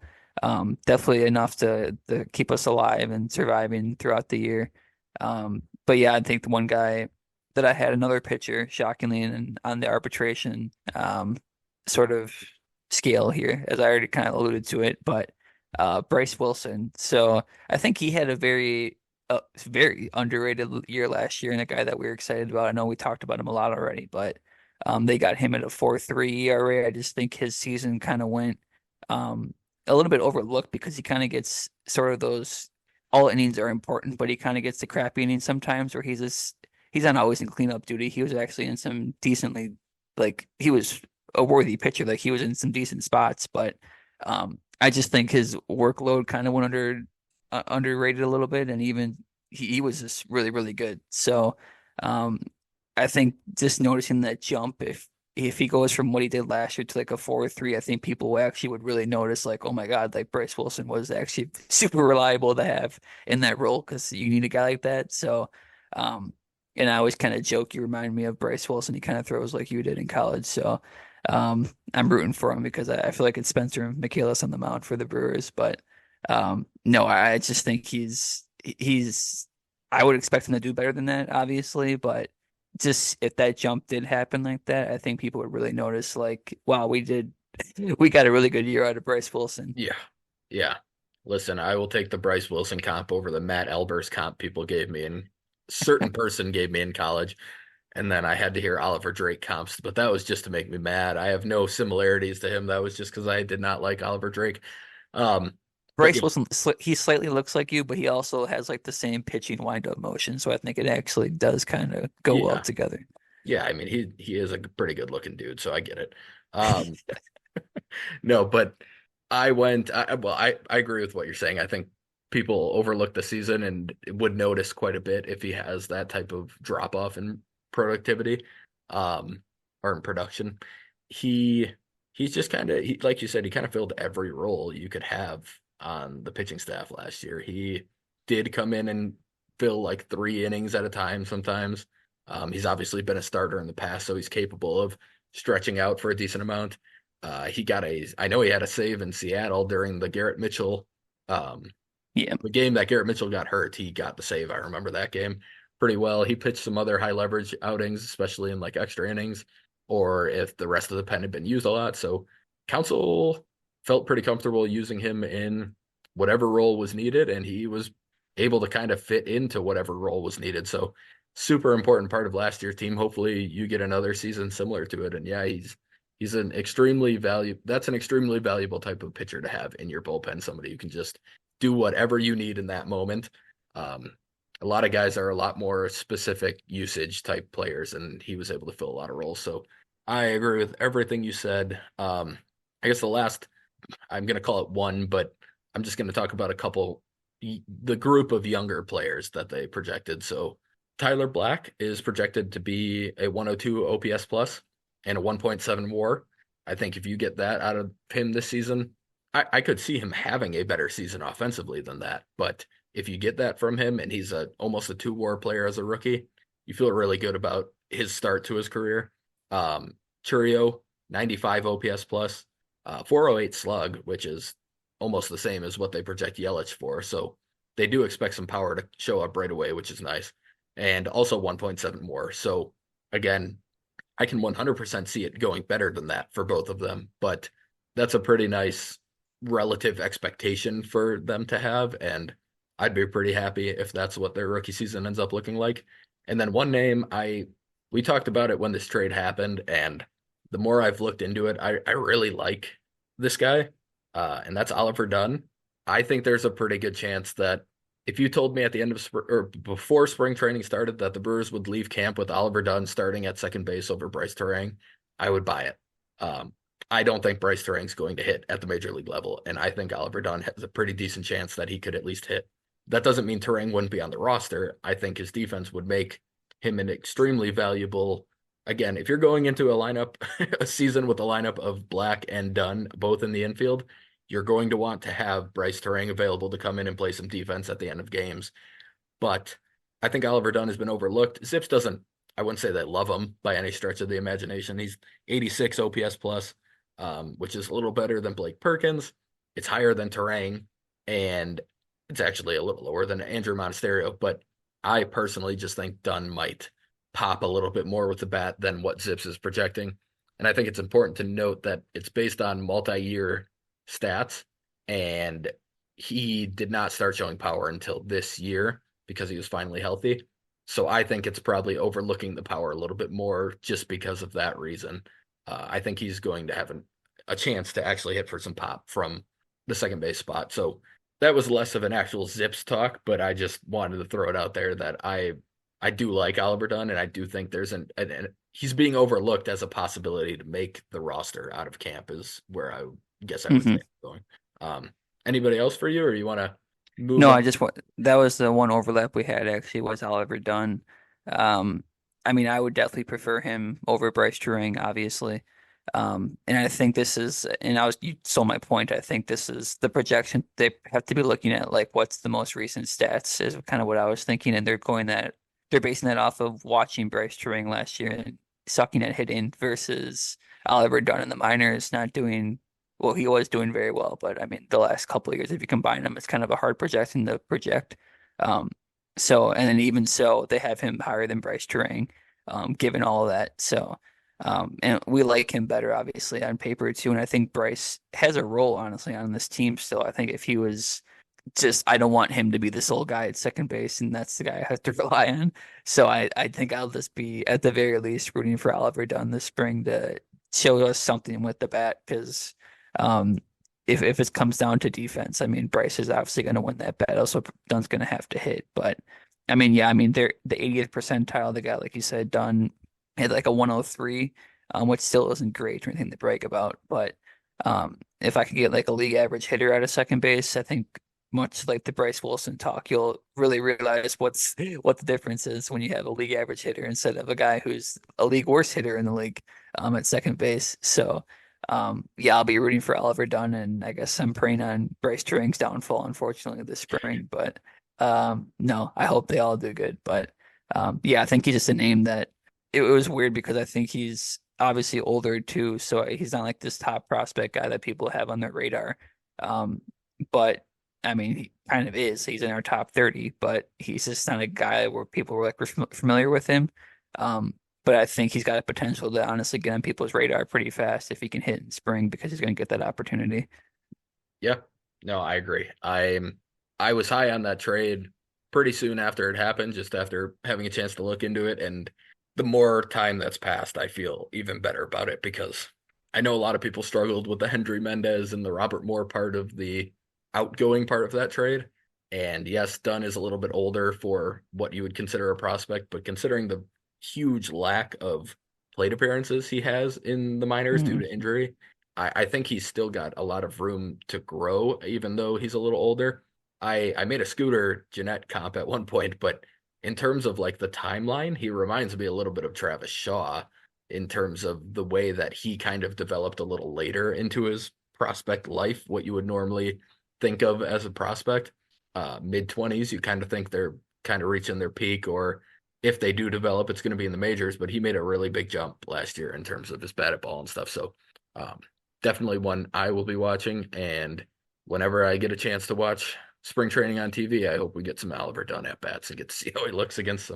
definitely enough to keep us alive and surviving throughout the year. But yeah, I think the one guy that I had another pitcher, shockingly, and on the arbitration sort of scale here, as I already kind of alluded to it, but Bryce Wilson. So I think he had a very underrated year last year, and a guy that we were excited about. I know we talked about him a lot already, but they got him at a 4.3 ERA. I just think his season kind of went a little bit overlooked because he kind of gets sort of those all innings are important, but he kind of gets the crappy innings sometimes where he's not always in cleanup duty. He was actually in some decently like he was a worthy pitcher. Like he was in some decent spots, but I just think his workload kind of went underrated a little bit, and even he was just really, really good. So um, I think just noticing that jump, if he goes from what he did last year to like a 4.3, I think people actually would really notice, like, oh my God, like Bryce Wilson was actually super reliable to have in that role because you need a guy like that. So, um, and I always kind of joke, you remind me of Bryce Wilson. He kind of throws like you did in college. So, I'm rooting for him because I feel like it's Spencer and Michaelis on the mound for the Brewers. But no, I just think he's I would expect him to do better than that, obviously, but just if that jump did happen like that, I think people would really notice like, wow, we got a really good year out of Bryce Wilson. Yeah. Yeah. Listen, I will take the Bryce Wilson comp over the Matt Albers comp people gave me and certain person gave me in college. And then I had to hear Oliver Drake comps, but that was just to make me mad. I have no similarities to him. That was just because I did not like Oliver Drake. Um, but Bryce yeah, Wilson, he slightly looks like you, but he also has like the same pitching wind-up motion, so I think it actually does kind of go well yeah, together. yeah. I mean, he is a pretty good looking dude, so I get it. Um, no, but I agree with what you're saying. I think people overlook the season and would notice quite a bit if he has that type of drop off in productivity, um, or in production. He he's just kind of like you said, he kind of filled every role you could have on the pitching staff last year. He did come in and fill like 3 innings at a time sometimes. He's obviously been a starter in the past, so he's capable of stretching out for a decent amount. I know he had a save in Seattle during the Garrett Mitchell um, Yeah. The game that Garrett Mitchell got hurt, he got the save. I remember that game pretty well. He pitched some other high leverage outings, especially in like extra innings, or if the rest of the pen had been used a lot. So Council felt pretty comfortable using him in whatever role was needed, and he was able to kind of fit into whatever role was needed. So super important part of last year's team. Hopefully you get another season similar to it. And yeah, he's an extremely valuable that's an extremely valuable type of pitcher to have in your bullpen, somebody who can just do whatever you need in that moment. Um, a lot of guys are a lot more specific usage type players, and he was able to fill a lot of roles. So I agree with everything you said. I guess the last, I'm going to call it one, but I'm just going to talk about a couple, the group of younger players that they projected. So Tyler Black is projected to be a 102 OPS plus and a 1.7 WAR. I think if you get that out of him this season, I could see him having a better season offensively than that. But if you get that from him and he's almost a 2 WAR player as a rookie, you feel really good about his start to his career. Churio, 95 OPS plus, 408 slug, which is almost the same as what they project Yelich for. So they do expect some power to show up right away, which is nice. And also 1.7 more. So again, I can 100% see it going better than that for both of them. But that's a pretty nice relative expectation for them to have. And I'd be pretty happy if that's what their rookie season ends up looking like. And then one name we talked about it when this trade happened, and the more I've looked into it, I really like this guy, and that's Oliver Dunn. I think there's a pretty good chance that if you told me at the end of or before spring training started that the Brewers would leave camp with Oliver Dunn starting at second base over Bryce Terang, I would buy it. Um, I don't think Bryce Terang's going to hit at the major league level, and I think Oliver Dunn has a pretty decent chance that he could at least hit. That doesn't mean Terang wouldn't be on the roster. I think his defense would make him an extremely valuable. Again, if you're going into a lineup, a season with a lineup of Black and Dunn, both in the infield, you're going to want to have Bryce Terang available to come in and play some defense at the end of games. But I think Oliver Dunn has been overlooked. Zips doesn't, I wouldn't say they love him by any stretch of the imagination. He's 86 OPS plus, which is a little better than Blake Perkins. It's higher than Terang, and it's actually a little lower than Andrew Monasterio. But I personally just think Dunn might pop a little bit more with the bat than what Zips is projecting. And I think it's important to note that it's based on multi-year stats, and he did not start showing power until this year because he was finally healthy. So I think it's probably overlooking the power a little bit more just because of that reason. I think he's going to have a chance to actually hit for some pop from the second base spot. So that was less of an actual Zips talk, but I just wanted to throw it out there that I do like Oliver Dunn, and I do think there's he's being overlooked as a possibility to make the roster out of camp is where I guess I would Hmm. say going. Anybody else for you, or you want to move No, on? I just want that was the one overlap we had actually was Oliver Dunn. Um, I mean, I would definitely prefer him over Bryce Turang, obviously. And I think this is, and you stole my point. I think this is the projection. They have to be looking at like what's the most recent stats is kind of what I was thinking, and they're basing that off of watching Bryce Turang last year and sucking at hitting versus Oliver Dunn in the minors not doing well, he was doing very well, but I mean, the last couple of years, if you combine them, it's kind of a hard projection to project. Um, and then even so, they have him higher than Bryce Turang, given all of that. And we like him better, obviously, on paper too. And I think Bryce has a role, honestly, on this team still. I think if he was just, I don't want him to be this old guy at second base, and that's the guy I have to rely on. So I think I'll just be, at the very least, rooting for Oliver Dunn this spring to show us something with the bat because. Um, if it comes down to defense, I mean, Bryce is obviously going to win that battle, so Dunn's going to have to hit. But I mean, yeah, I mean, they're the 80th percentile. They got, like you said, Dunn had like a 103, which still isn't great or anything to brag about. But if I could get like a league average hitter out of second base, I think much like the Bryce Wilson talk, you'll really realize what the difference is when you have a league average hitter instead of a guy who's a league worst hitter in the league at second base. So. Yeah, I'll be rooting for Oliver Dunn, and I guess I'm praying on Bryce Turang's downfall, unfortunately, this spring. But no, I hope they all do good. But yeah, I think he's just a name that it was weird because I think he's obviously older too, so he's not like this top prospect guy that people have on their radar. Um, but I mean, he kind of is. He's in our top 30, but he's just not a guy where people were like familiar with him. Um, but I think he's got a potential to honestly get on people's radar pretty fast if he can hit in spring because he's going to get that opportunity. Yeah, no, I agree. I was high on that trade pretty soon after it happened, just after having a chance to look into it. And the more time that's passed, I feel even better about it because I know a lot of people struggled with the Hendry Mendez and the Robert Moore part of the outgoing part of that trade. And yes, Dunn is a little bit older for what you would consider a prospect, but considering the huge lack of plate appearances he has in the minors due Hmm. to injury, I think he's still got a lot of room to grow, even though he's a little older. I made a Scooter Jeanette comp at one point, but in terms of like the timeline, he reminds me a little bit of Travis Shaw in terms of the way that he kind of developed a little later into his prospect life, what you would normally think of as a prospect. Mid 20s, you kind of think they're kind of reaching their peak, or if they do develop, it's going to be in the majors. But he made a really big jump last year in terms of his bat at ball and stuff. So um, definitely one I will be watching. And whenever I get a chance to watch spring training on TV, I hope we get some Oliver Dunn at bats and get to see how he looks against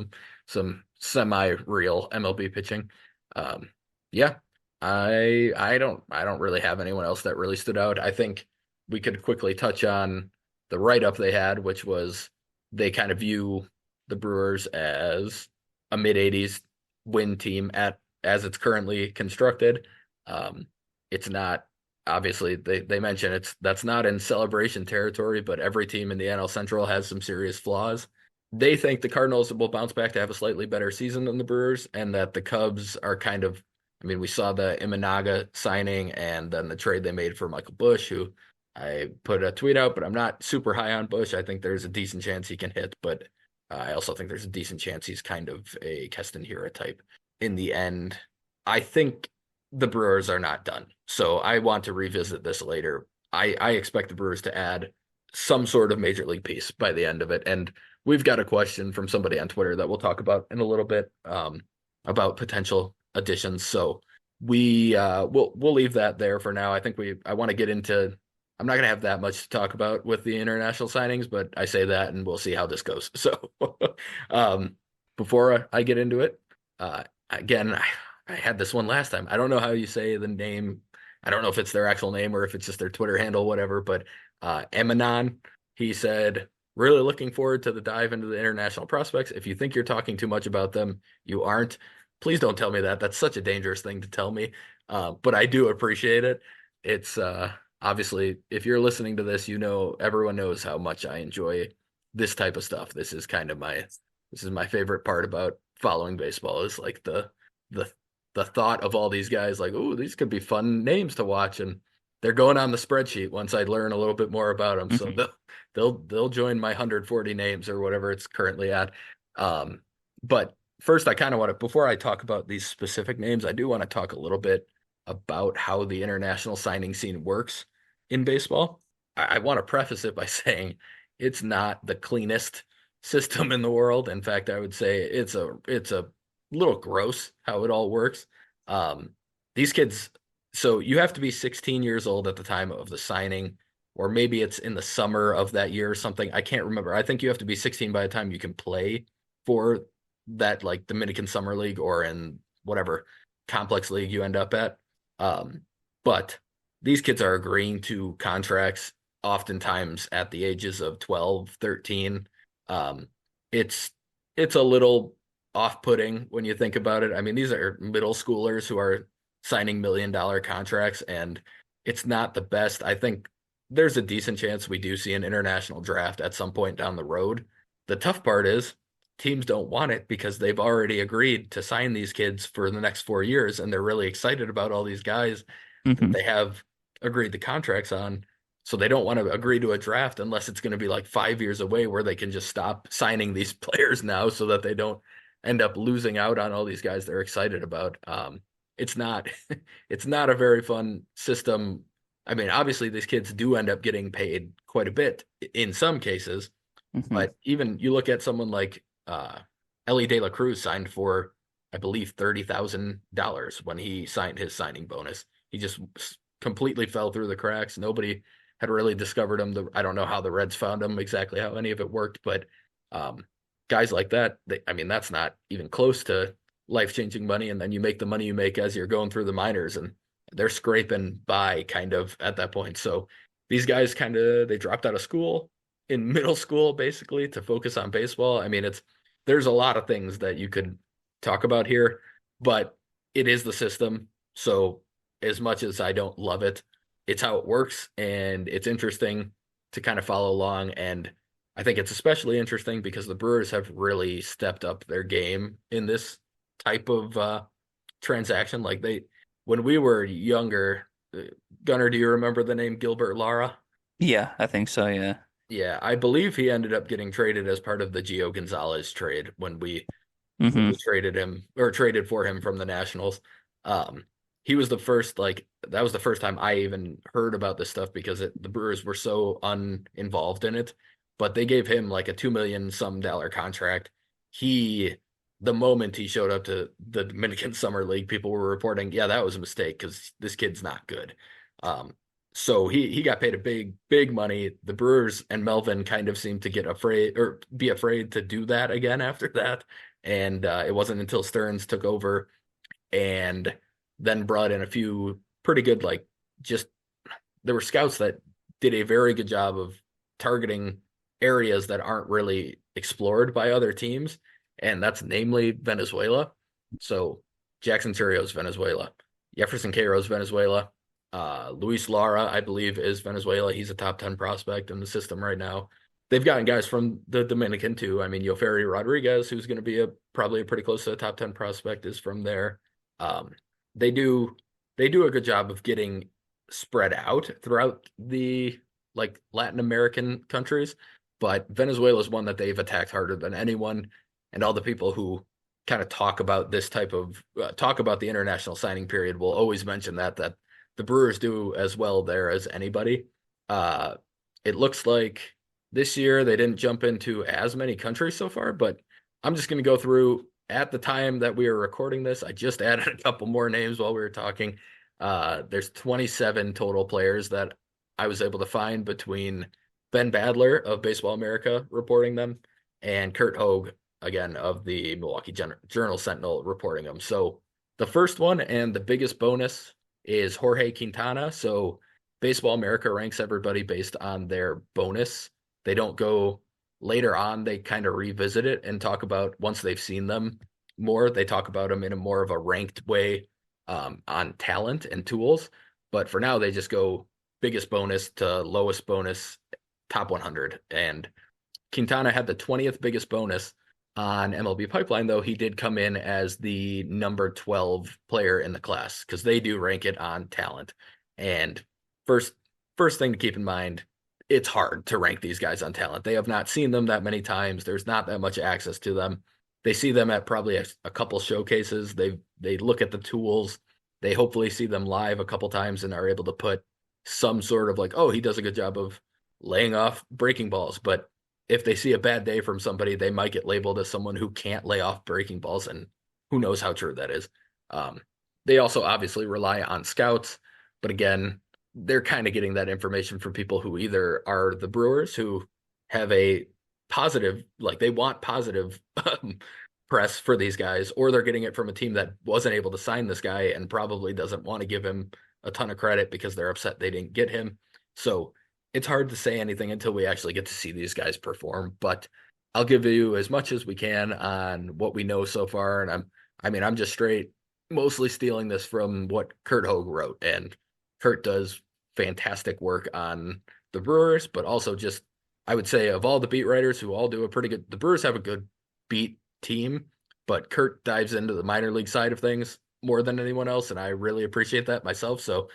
some semi-real MLB pitching. Um, yeah, I don't really have anyone else that really stood out. I think we could quickly touch on the write-up they had, which was they kind of view the Brewers as a mid 80s win team at as it's currently constructed. Um, it's not obviously they mention that's not in celebration territory, but every team in the NL Central has some serious flaws. They think the Cardinals will bounce back to have a slightly better season than the Brewers, and that the Cubs are kind of, I mean, we saw the Imanaga signing and then the trade they made for Michael Bush, who I put a tweet out, but I'm not super high on Bush. I think there's a decent chance he can hit, but I also think there's a decent chance he's kind of a Keston Hiura type. In the end, I think the Brewers are not done. So I want to revisit this later. I expect the Brewers to add some sort of major league piece by the end of it. And we've got a question from somebody on Twitter that we'll talk about in a little bit about potential additions. So we'll leave that there for now. I want to get into. I'm not going to have that much to talk about with the international signings, but I say that and we'll see how this goes. So um, before I get into it, again, I had this one last time. I don't know how you say the name. I don't know if it's their actual name or if it's just their Twitter handle, whatever. But Emanon, he said, really looking forward to the dive into the international prospects. If you think you're talking too much about them, you aren't. Please don't tell me that. That's such a dangerous thing to tell me. But I do appreciate it. It's obviously, if you're listening to this, you know, everyone knows how much I enjoy this type of stuff. This is my favorite part about following baseball is like the the thought of all these guys like, oh, these could be fun names to watch, and they're going on the spreadsheet once I learn a little bit more about them. So Hmm. they'll join my 140 names or whatever it's currently at. Um, but first, I kind of want to before I talk about these specific names, I do want to talk a little bit about how the international signing scene works in baseball. I want to preface it by saying it's not the cleanest system in the world. In fact, I would say it's a little gross how it all works. Um, these kids, so you have to be 16 years old at the time of the signing, or maybe it's in the summer of that year or something. I can't remember. I think you have to be 16 by the time you can play for that like Dominican Summer League or in whatever complex league you end up at. Um, but these kids are agreeing to contracts oftentimes at the ages of 12, 13. Um, it's it's a little off-putting when you think about it. I mean, these are middle schoolers who are signing $1 million contracts, and it's not the best. I think there's a decent chance we do see an international draft at some point down the road. The tough part is teams don't want it because they've already agreed to sign these kids for the next 4 years, and they're really excited about all these guys that Hmm. they have agreed the contracts on. So they don't want to agree to a draft unless it's going to be like 5 years away where they can just stop signing these players now so that they don't end up losing out on all these guys they're excited about. It's not it's not a very fun system. I mean, obviously these kids do end up getting paid quite a bit in some cases, Hmm. but even you look at someone like Ellie De La Cruz signed for, I believe, $30,000 when he signed his signing bonus. He just completely fell through the cracks. Nobody had really discovered him. I don't know how the Reds found him exactly, how any of it worked, but um, guys like that, I mean, that's not even close to life-changing money. And then you make the money you make as you're going through the minors, and they're scraping by kind of at that point. So these guys kind of they dropped out of school in middle school basically to focus on baseball. I mean, there's a lot of things that you could talk about here, but it is the system. So as much as I don't love it, it's how it works, and it's interesting to kind of follow along. And I think it's especially interesting because the Brewers have really stepped up their game in this type of transaction. Like when we were younger, Gunnar, do you remember the name Gilbert Lara? Yeah, I think so, yeah. Yeah, I believe he ended up getting traded as part of the Gio Gonzalez trade when Hmm. we traded him or traded for him from the Nationals. Um, he was the first, like, that was the first time I even heard about this stuff because the Brewers were so uninvolved in it. But they gave him like a 2 million some dollar contract. He, the moment he showed up to the Dominican Summer League, people were reporting, yeah, that was a mistake because this kid's not good. Um, so he got paid a big money. The Brewers and Melvin kind of seemed to get afraid or be afraid to do that again after that. And it wasn't until Stearns took over and then brought in a few pretty good, like, just there were scouts that did a very good job of targeting areas that aren't really explored by other teams, and that's namely Venezuela. So Jackson Churrio's Venezuela, Jefferson Queiroz Venezuela, Luis Lara, I believe, is Venezuela. He's a top 10 prospect in the system right now. They've gotten guys from the Dominican too. I mean, Yoferi Rodriguez, who's going to be probably a pretty close to a top 10 prospect, is from there. Um, they do they do a good job of getting spread out throughout the like Latin American countries, but Venezuela is one that they've attacked harder than anyone. And all the people who kind of talk about this type of talk about the international signing period will always mention that the Brewers do as well there as anybody. Uh, it looks like this year they didn't jump into as many countries so far, but I'm just going to go through at the time that we were recording this. I just added a couple more names while we were talking. There's 27 total players that I was able to find between Ben Badler of Baseball America reporting them and Kurt Hogue, again, of the Milwaukee Journal Sentinel reporting them. So the first one and the biggest bonus is Jorge Quintana. So Baseball America ranks everybody based on their bonus. They don't go later on, they kind of revisit it and talk about once they've seen them more, they talk about them in a more of a ranked way on talent and tools. But for now, they just go biggest bonus to lowest bonus, top 100. And Quintana had the 20th biggest bonus on MLB Pipeline, though he did come in as the number 12 player in the class because they do rank it on talent. And first, first thing to keep in mind, it's hard to rank these guys on talent. They have not seen them that many times. There's not that much access to them. They see them at probably a couple showcases. They look at the tools. They hopefully see them live a couple times and are able to put some sort of like, oh, he does a good job of laying off breaking balls. But if they see a bad day from somebody, they might get labeled as someone who can't lay off breaking balls, and who knows how true that is. Um, they also obviously rely on scouts, but again, they're kind of getting that information from people who either are the Brewers who have a positive, like they want positive press for these guys, or they're getting it from a team that wasn't able to sign this guy and probably doesn't want to give him a ton of credit because they're upset they didn't get him. So it's hard to say anything until we actually get to see these guys perform, but I'll give you as much as we can on what we know so far. And I'm just straight mostly stealing this from what Kurt Hogue wrote. And Kurt does fantastic work on the Brewers, but also just, I would say, of all the beat writers who all do a pretty good, the Brewers have a good beat team, but Kurt dives into the minor league side of things more than anyone else. And I really appreciate that myself. So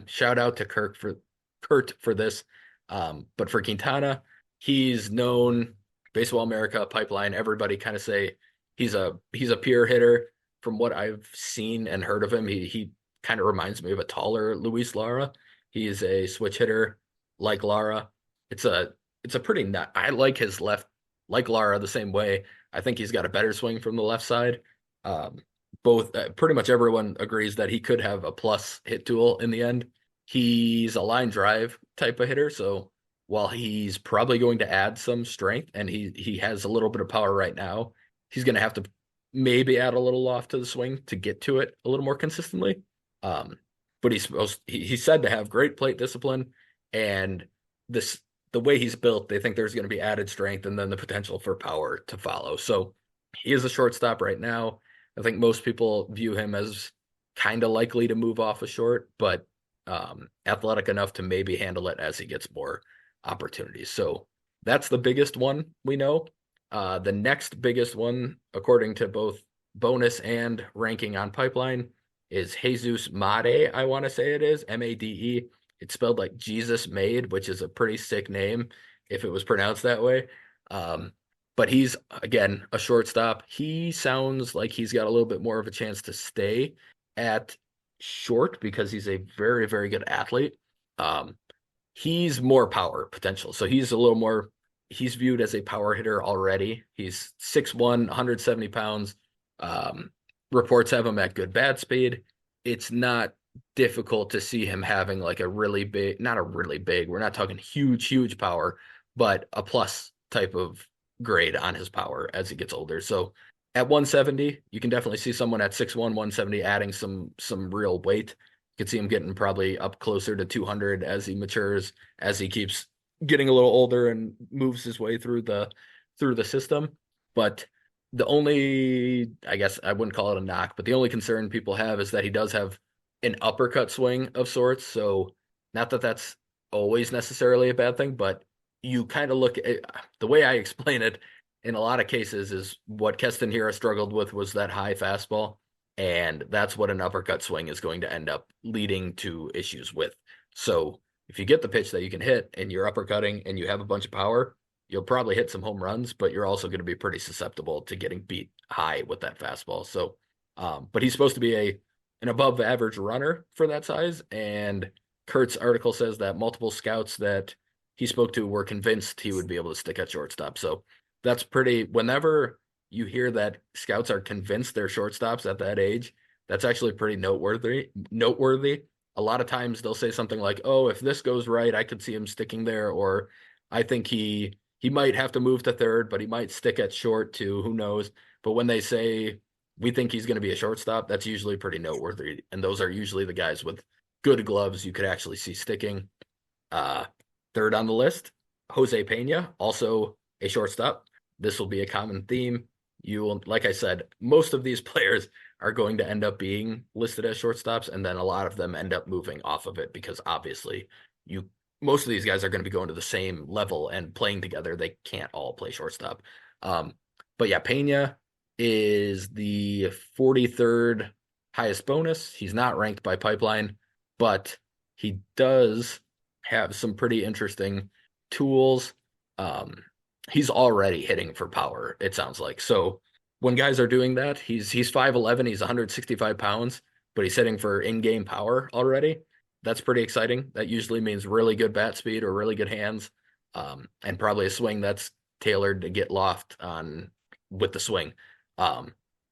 shout out to Kurt for this. But for Quintana, he's known Baseball America, Pipeline, everybody kind of say he's a pure hitter. From what I've seen and heard of him, he kind of reminds me of a taller Luis Lara. He's a switch hitter like Lara. It's a pretty nut. I like his left, like Lara, the same way. I think he's got a better swing from the left side. Um, both pretty much everyone agrees that he could have a plus hit tool in the end. He's a line drive type of hitter, so while he's probably going to add some strength and he has a little bit of power right now, he's going to have to maybe add a little loft to the swing to get to it a little more consistently. Um, but he's said to have great plate discipline, and this the way he's built, they think there's going to be added strength and then the potential for power to follow. So he is a shortstop right now. I think most people view him as kind of likely to move off a short, but athletic enough to maybe handle it as he gets more opportunities. So that's the biggest one we know. The next biggest one, according to both bonus and ranking on Pipeline, is Jesus Made. I want to say it is Made. It's spelled like Jesus Made, which is a pretty sick name if it was pronounced that way. Um, but he's, again, a shortstop. He sounds like he's got a little bit more of a chance to stay at short because he's a very, very good athlete. Um, he's more power potential. So he's a little more, he's viewed as a power hitter already. He's 6'1", 170 pounds. Um, reports have him at good bat speed. It's not difficult to see him having like a really big, not a really big, we're not talking huge, huge power, but a plus type of grade on his power as he gets older. So at 170, you can definitely see someone at 6'1", 170 adding some real weight. You can see him getting probably up closer to 200 as he matures, as he keeps getting a little older and moves his way through the system. But the only, I guess I wouldn't call it a knock, but the only concern people have is that he does have an uppercut swing of sorts. So not that that's always necessarily a bad thing, but you kind of look at the way I explain it in a lot of cases is what Keston Hiura struggled with was that high fastball. And that's what an uppercut swing is going to end up leading to issues with. So if you get the pitch that you can hit and you're uppercutting and you have a bunch of power, you'll probably hit some home runs, but you're also going to be pretty susceptible to getting beat high with that fastball. So, but he's supposed to be an above average runner for that size. And Kurt's article says that multiple scouts that he spoke to were convinced he would be able to stick at shortstop. So that's pretty, whenever you hear that scouts are convinced they're shortstops at that age, that's actually pretty noteworthy. A lot of times they'll say something like, "Oh, if this goes right, I could see him sticking there," or "I think he might have to move to third, but he might stick at short too, who knows." But when they say we think he's going to be a shortstop, that's usually pretty noteworthy. And those are usually the guys with good gloves you could actually see sticking. Uh, Third on the list, Jose Pena, also a shortstop. This will be a common theme. You will, like I said, most of these players are going to end up being listed as shortstops, and then a lot of them end up moving off of it because obviously you most of these guys are going to be going to the same level and playing together. They can't all play shortstop. Um, but yeah, Pena is the 43rd highest bonus. He's not ranked by Pipeline, but he does have some pretty interesting tools. Um, he's already hitting for power, it sounds like. So when guys are doing that, he's 5'11, he's 165 pounds, but he's hitting for in-game power already. That's pretty exciting. That usually means really good bat speed or really good hands, and probably a swing that's tailored to get loft on with the swing.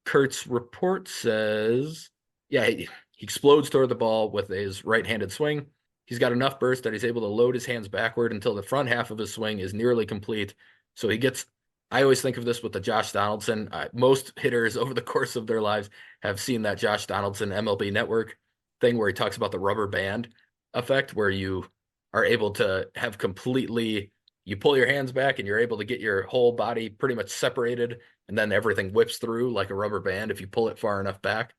Kurt's report says, yeah, he explodes toward the ball with his right-handed swing. He's got enough burst that he's able to load his hands backward until the front half of his swing is nearly complete. So he gets, I always think of this with the Josh Donaldson. Most hitters over the course of their lives have seen that Josh Donaldson MLB Network thing where he talks about the rubber band effect, where you are able to have completely, you pull your hands back and you're able to get your whole body pretty much separated, and then everything whips through like a rubber band if you pull it far enough back.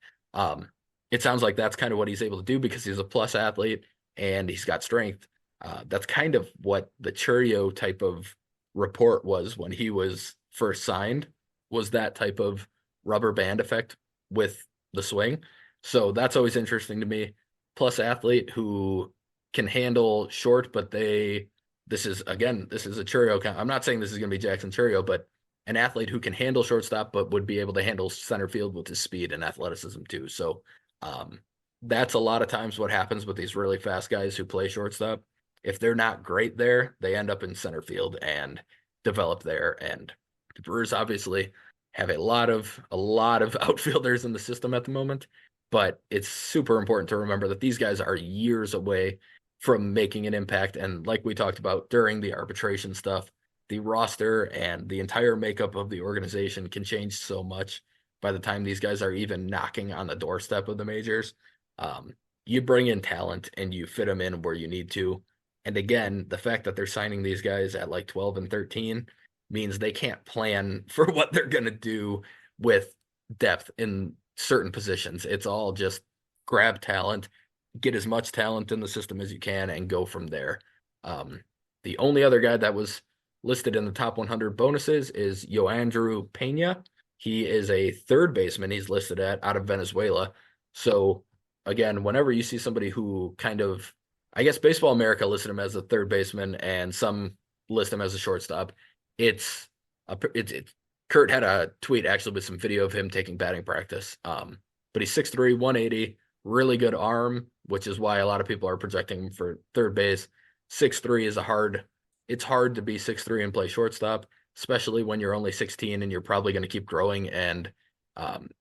It sounds like that's kind of what he's able to do because he's a plus athlete and he's got strength. That's kind of what the Churio type of report was when he was first signed, was that type of rubber band effect with the swing. So that's always interesting to me. Plus athlete who can handle short, but this is a Churio. I'm not saying this is going to be Jackson Churio, but an athlete who can handle shortstop, but would be able to handle center field with his speed and athleticism too. So that's a lot of times what happens with these really fast guys who play shortstop. If they're not great there, they end up in center field and develop there. And the Brewers obviously have a lot of outfielders in the system at the moment. but it's super important to remember that these guys are years away from making an impact. And like we talked about during the arbitration stuff, the roster and the entire makeup of the organization can change so much by the time these guys are even knocking on the doorstep of the majors. Um, you bring in talent and you fit them in where you need to. And again, the fact that they're signing these guys at like 12 and 13 means they can't plan for what they're going to do with depth in certain positions. It's all just grab talent, get as much talent in the system as you can, and go from there. Um, the only other guy that was listed in the top 100 bonuses is Yoandrew Pena. He is a third baseman he's listed at out of Venezuela. So again, whenever you see somebody who kind of, I guess Baseball America listed him as a third baseman and some list him as a shortstop, it's it's Kurt had a tweet actually with some video of him taking batting practice. But he's 6'3", 180, really good arm, which is why a lot of people are projecting him for third base. 6'3" is it's hard to be 6'3" and play shortstop, especially when you're only 16 and you're probably going to keep growing and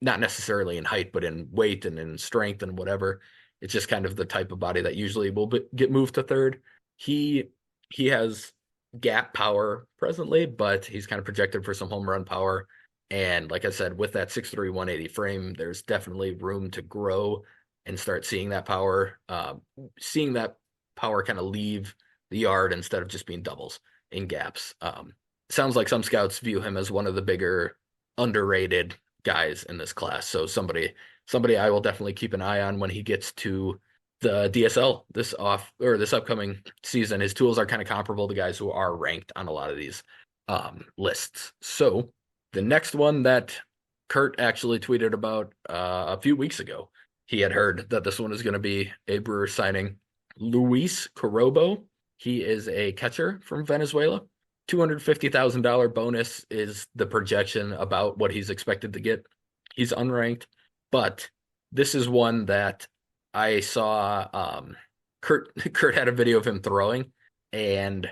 not necessarily in height, but in weight and in strength and whatever. It's just kind of the type of body that usually will get moved to third. He he has gap power presently, but he's kind of projected for some home run power. And like I said, with that 6'3", 180 frame, there's definitely room to grow and start seeing that power kind of leave the yard instead of just being doubles in gaps. Sounds like some scouts view him as one of the bigger underrated guys in this class. So somebody I will definitely keep an eye on when he gets to the DSL this upcoming season. His tools are kind of comparable to guys who are ranked on a lot of these lists. So the next one that Kurt actually tweeted about a few weeks ago, he had heard that this one is going to be a Brewer signing. Luis Corobo. He is a catcher from Venezuela. $250,000 bonus is the projection about what he's expected to get. He's unranked, but this is one that I saw Kurt had a video of him throwing and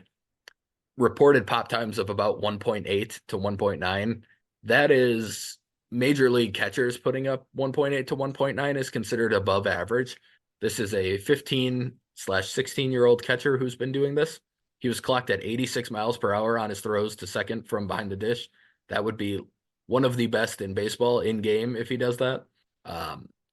reported pop times of about 1.8 to 1.9. That is major league catchers putting up 1.8 to 1.9 is considered above average. This is a 15/16-year-old catcher who's been doing this. He was clocked at 86 miles per hour on his throws to second from behind the dish. That would be one of the best in baseball in game if he does that.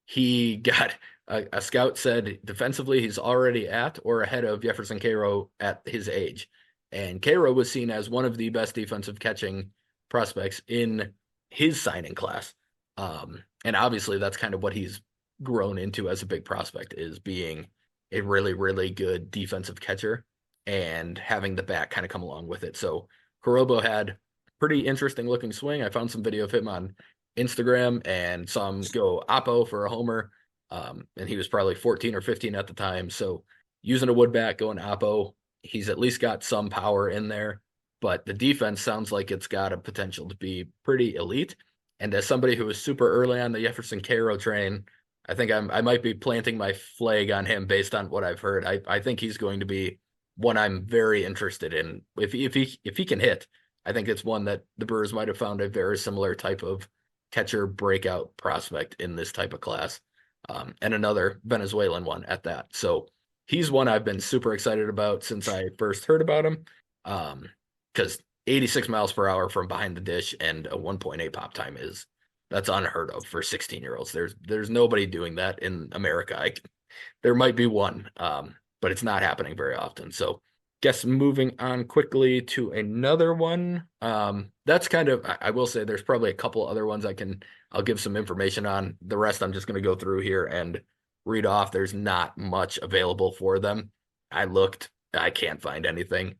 He got a scout said defensively he's already at or ahead of Jefferson Cairo at his age. And Cairo was seen as one of the best defensive catching prospects in his signing class. And obviously that's kind of what he's grown into as a big prospect is being a really, really good defensive catcher and having the bat kind of come along with it. So Corobo had pretty interesting looking swing. I found some video of him on Instagram and saw him go oppo for a homer. And he was probably 14 or 15 at the time. So using a wood bat, going oppo, he's at least got some power in there. But the defense sounds like it's got a potential to be pretty elite. And as somebody who was super early on the Jefferson Cairo train, I think I might be planting my flag on him based on what I've heard. I think he's going to be one I'm very interested in. If he can hit, I think it's one that the Brewers might have found a very similar type of catcher breakout prospect in this type of class, and another Venezuelan one at that. So he's one I've been super excited about since I first heard about him, because 86 miles per hour from behind the dish and a 1.8 pop time that's unheard of for 16-year-olds. There's nobody doing that in America. There might be one, but it's not happening very often. So guess moving on quickly to another one. That's kind of, I will say there's probably a couple other ones I'll give some information on. The rest I'm just going to go through here and read off. There's not much available for them. I can't find anything.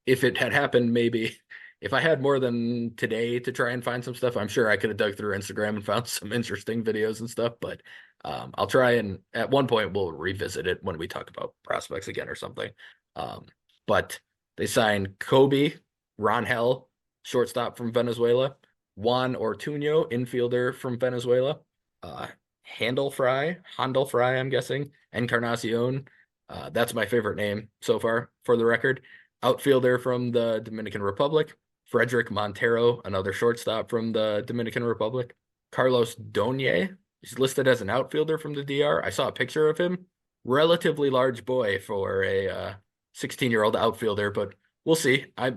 If it had happened, maybe if I had more than today to try and find some stuff, I'm sure I could have dug through Instagram and found some interesting videos and stuff, but I'll try and at one point we'll revisit it when we talk about prospects again or something. But they signed Kobe Rangel, shortstop from Venezuela, Juan Ortuño, infielder from Venezuela, Handel Fry, I'm guessing, Encarnacion. That's my favorite name so far, for the record. Outfielder from the Dominican Republic, Frederick Montero, another shortstop from the Dominican Republic, Carlos Donye, He's listed as an outfielder from the DR. I saw a picture of him. Relatively large boy for a 16-year-old outfielder, but we'll see. I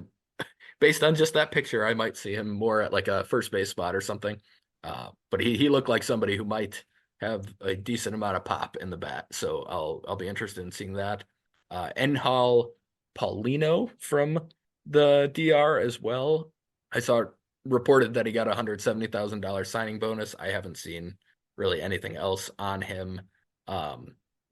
based on just that picture, I might see him more at like a first base spot or something. But he looked like somebody who might have a decent amount of pop in the bat, so I'll be interested in seeing that. Enhal Paulino from the DR as well. I saw it reported that he got a $170,000 signing bonus. I haven't seen really anything else on him.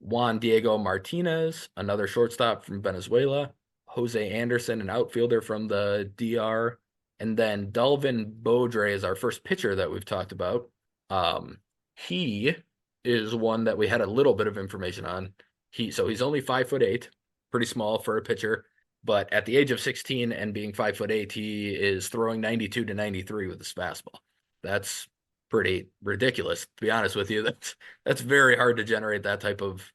Juan Diego Martinez, another shortstop from Venezuela. Jose Anderson, an outfielder from the DR. And then Dalvin Beaudre is our first pitcher that we've talked about. He is one that we had a little bit of information on. He's only 5'8", pretty small for a pitcher. But at the age of 16 and being 5'8", he is throwing 92 to 93 with his fastball. That's pretty ridiculous, to be honest with you. That's very hard to generate that type of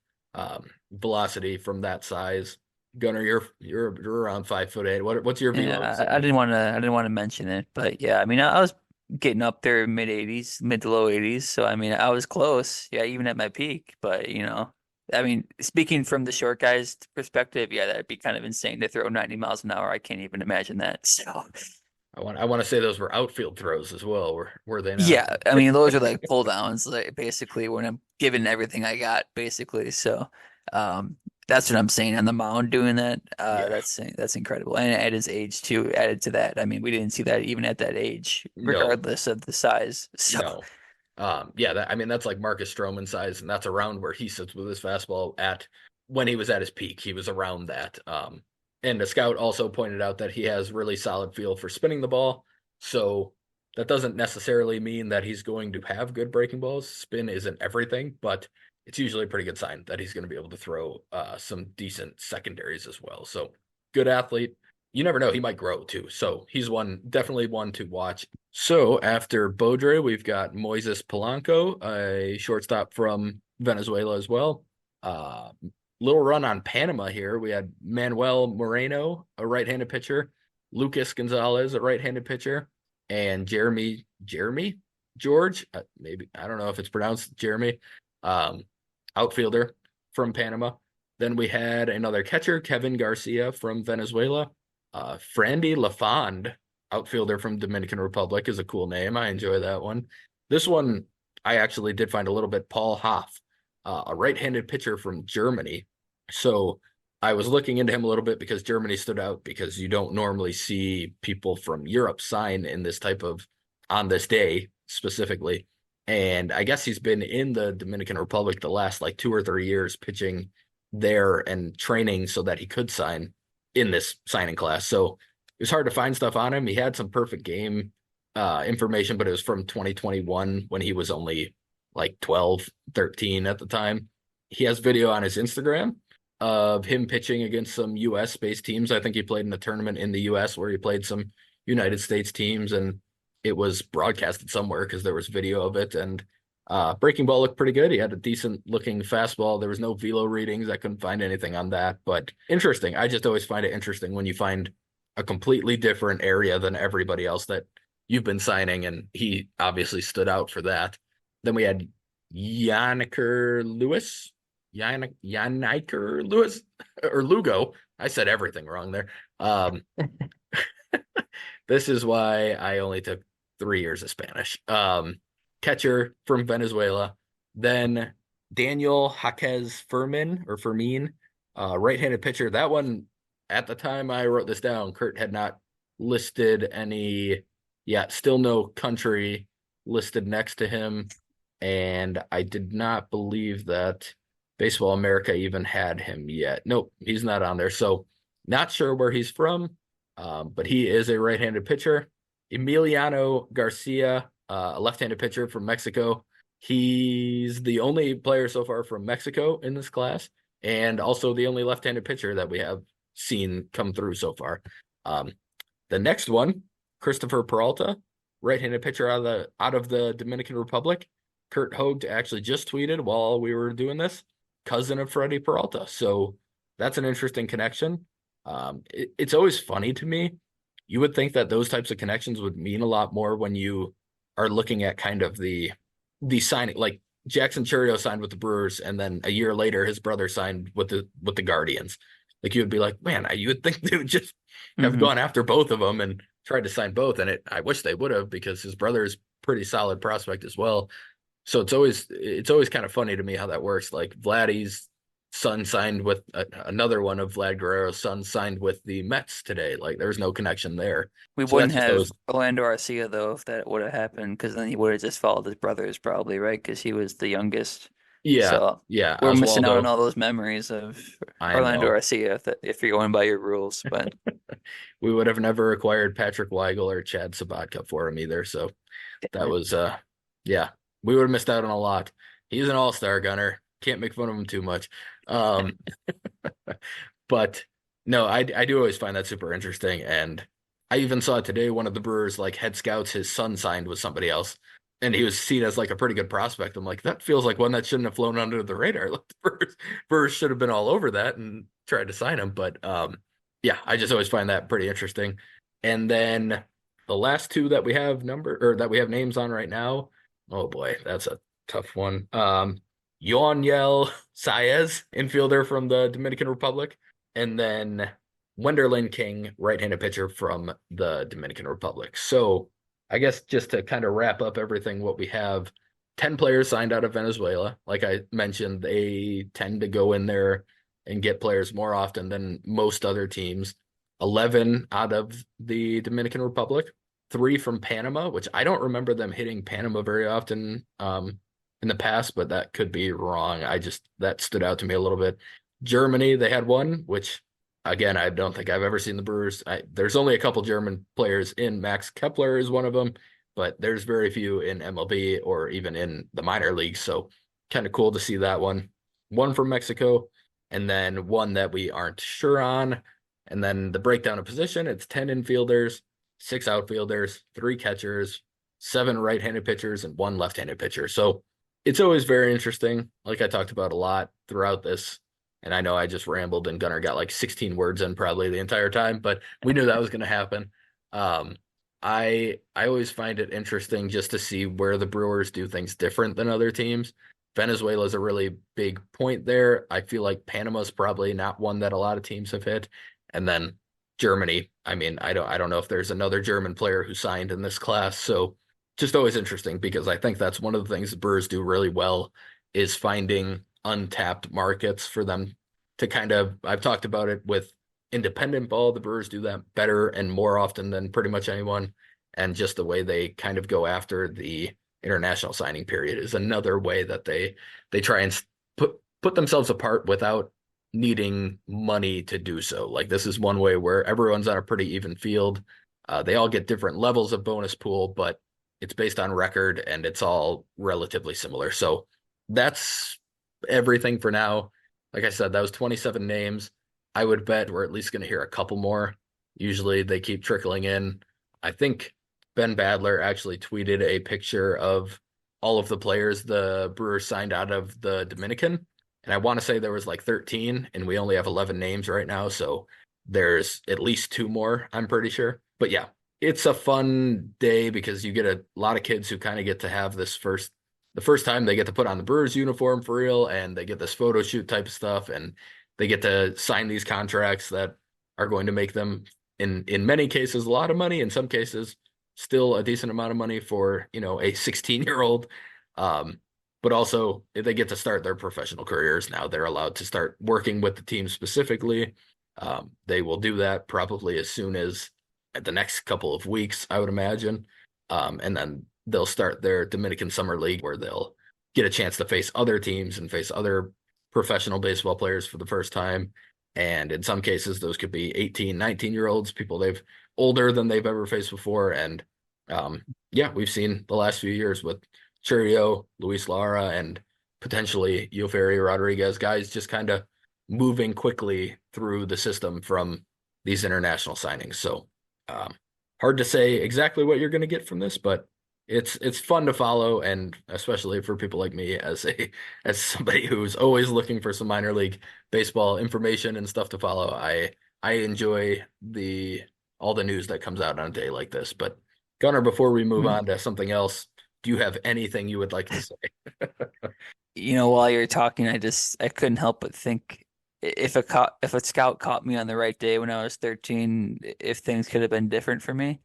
velocity from that size. Gunnar, you're around 5'8". What's your velo? Yeah, I didn't want to mention it, but yeah, I mean, I was getting up there mid 80s, mid to low 80s, so I mean, I was close, yeah, even at my peak. But I mean, speaking from the short guy's perspective, yeah, that'd be kind of insane to throw 90 miles an hour. I can't even imagine that. So I want to say those were outfield throws as well, were they not? yeah, I mean, those are like pull downs, like basically when I'm giving everything I got, basically. So, that's what I'm saying on the mound doing that. Yeah. That's incredible, and at his age too, added to that. I mean, we didn't see that even at that age, No, regardless of the size. So, no. Yeah, I mean that's like Marcus Stroman size, and that's around where he sits with his fastball at when he was at his peak. He was around that. And the scout also pointed out that he has really solid feel for spinning the ball. So that doesn't necessarily mean that he's going to have good breaking balls. Spin isn't everything, but it's usually a pretty good sign that he's going to be able to throw some decent secondaries as well. So good athlete. You never know, he might grow too. So he's definitely one to watch. So after Bodre, we've got Moises Polanco, a shortstop from Venezuela as well. Little run on Panama here. We had Manuel Moreno, a right-handed pitcher, Lucas Gonzalez, a right-handed pitcher, and Jeremy George, maybe I don't know if it's pronounced Jeremy, outfielder from Panama. Then we had another catcher, Kevin Garcia from Venezuela. Frandy Lafond, outfielder from Dominican Republic, is a cool name. I enjoy that one. This one I actually did find a little bit. Paul Hoff, a right-handed pitcher from Germany. So I was looking into him a little bit because Germany stood out because you don't normally see people from Europe sign in this type of on this day specifically. And I guess he's been in the Dominican Republic the last like 2 or 3 years pitching there and training so that he could sign in this signing class. So it was hard to find stuff on him. He had some perfect game information, but it was from 2021 when he was only like 12, 13 at the time. He has video on his Instagram of him pitching against some US based teams. I think he played in a tournament in the US where he played some United States teams, and it was broadcasted somewhere because there was video of it. And breaking ball looked pretty good. He had a decent looking fastball. There was no velo readings. I couldn't find anything on that, but interesting. I just always find it interesting when you find a completely different area than everybody else that you've been signing, and he obviously stood out for that. Then we had Yanniker Lewis, or Lugo. I said everything wrong there. This is why I only took 3 years of Spanish. Catcher from Venezuela. Then Daniel Jaquez Fermin, right-handed pitcher. That one, at the time I wrote this down, Kurt had not listed any yet. Still no country listed next to him. And I did not believe that Baseball America even had him yet. Nope, he's not on there. So not sure where he's from, but he is a right-handed pitcher. Emiliano Garcia, a left-handed pitcher from Mexico. He's the only player so far from Mexico in this class, and also the only left-handed pitcher that we have seen come through so far. The next one, Christopher Peralta, right-handed pitcher out of the Dominican Republic. Kurt Hogue actually just tweeted while we were doing this, cousin of Freddie Peralta. So that's an interesting connection. It's always funny to me. You would think that those types of connections would mean a lot more when you are looking at kind of the signing, like Jackson Churio signed with the Brewers, and then a year later, his brother signed with the Guardians. Like you would be like, man, you would think they would just have Hmm. gone after both of them and tried to sign both. And I wish they would have because his brother is pretty solid prospect as well. So it's always kind of funny to me how that works. Like Vladdy's son signed with another one of Vlad Guerrero's sons signed with the Mets today. Like there's no connection there. We So wouldn't that's just have always Orlando Arcia though if that would have happened, because then he would have just followed his brothers probably, right? Because he was the youngest. yeah, So yeah, we're missing out on Oswaldo. all those memories of I Orlando know. Arcia if you're going by your rules. But We would have never acquired Patrick Weigel or Chad Sabatka for him either. So damn that it. was yeah, we would have missed out on a lot. He's an all-star gunner. Can't make fun of him too much. Um, but no, I do always find that super interesting. And I even saw today one of the Brewers like head scouts, his son signed with somebody else, and he was seen as like a pretty good prospect. I'm like, that feels like one that shouldn't have flown under the radar. Like the Brewers should have been all over that and tried to sign him. But yeah, I just always find that pretty interesting. And then the last two that we have that we have names on right now. Oh boy, that's a tough one. Yoniel Saez, infielder from the Dominican Republic, and then Wenderlin King, right-handed pitcher from the Dominican Republic. So I guess just to kind of wrap up everything, what we have, 10 players signed out of Venezuela. Like I mentioned, they tend to go in there and get players more often than most other teams. 11 out of the Dominican Republic, three from Panama, which I don't remember them hitting Panama very often in the past, but that could be wrong. That stood out to me a little bit. Germany, they had one, which again, I don't think I've ever seen the Brewers. There's only a couple German players in. Max Kepler is one of them, but there's very few in MLB or even in the minor leagues. So kind of cool to see that one. One from Mexico, and then one that we aren't sure on. And then the breakdown of position, it's 10 infielders, six outfielders, three catchers, seven right-handed pitchers, and one left-handed pitcher. So it's always very interesting, like I talked about a lot throughout this. And I know I just rambled and Gunnar got like 16 words in probably the entire time, but we knew that was going to happen. Um, I always find it interesting just to see where the Brewers do things different than other teams. Venezuela is a really big point there. I feel like Panama's probably not one that a lot of teams have hit. And then Germany, I mean, I don't know if there's another German player who signed in this class. So just always interesting because I think that's one of the things the Brewers do really well is finding untapped markets for them to kind of, I've talked about it with independent ball. The Brewers do that better and more often than pretty much anyone. And just the way they kind of go after the international signing period is another way that they try and put themselves apart without needing money to do so. Like this is one way where everyone's on a pretty even field. They all get different levels of bonus pool, but it's based on record and it's all relatively similar. So that's everything for now. Like I said, that was 27 names. I would bet we're at least going to hear a couple more. Usually they keep trickling in. I think Ben Badler actually tweeted a picture of all of the players the Brewers signed out of the Dominican. And I want to say there was like 13, and we only have 11 names right now. So there's at least two more, I'm pretty sure. But yeah, it's a fun day because you get a lot of kids who kind of get to have the first time they get to put on the Brewers uniform for real, and they get this photo shoot type of stuff, and they get to sign these contracts that are going to make them, in many cases, a lot of money. In some cases, still a decent amount of money for a 16-year-old. But also they get to start their professional careers now. They're allowed to start working with the team specifically. They will do that probably as soon as the next couple of weeks, I would imagine. And then they'll start their Dominican Summer League where they'll get a chance to face other teams and face other professional baseball players for the first time. And in some cases, those could be 18, 19-year-olds, people they've older than they've ever faced before. And yeah, we've seen the last few years with Churio, Luis Lara, and potentially Yoferi Rodriguez, guys just kind of moving quickly through the system from these international signings. So hard to say exactly what you're going to get from this, but it's fun to follow, and especially for people like me as somebody who's always looking for some minor league baseball information and stuff to follow. I enjoy the all the news that comes out on a day like this. But Gunnar, before we move Mhm. on to something else, do you have anything you would like to say? While you're talking, I couldn't help but think if a scout caught me on the right day when I was 13, if things could have been different for me.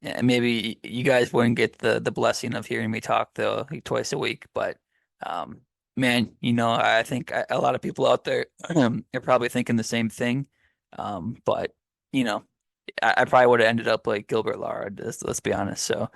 Yeah, maybe you guys wouldn't get the blessing of hearing me talk though like, twice a week, but um, man, I think a lot of people out there are probably thinking the same thing. But you know, I probably would have ended up like Gilbert Lara. Let's be honest. So,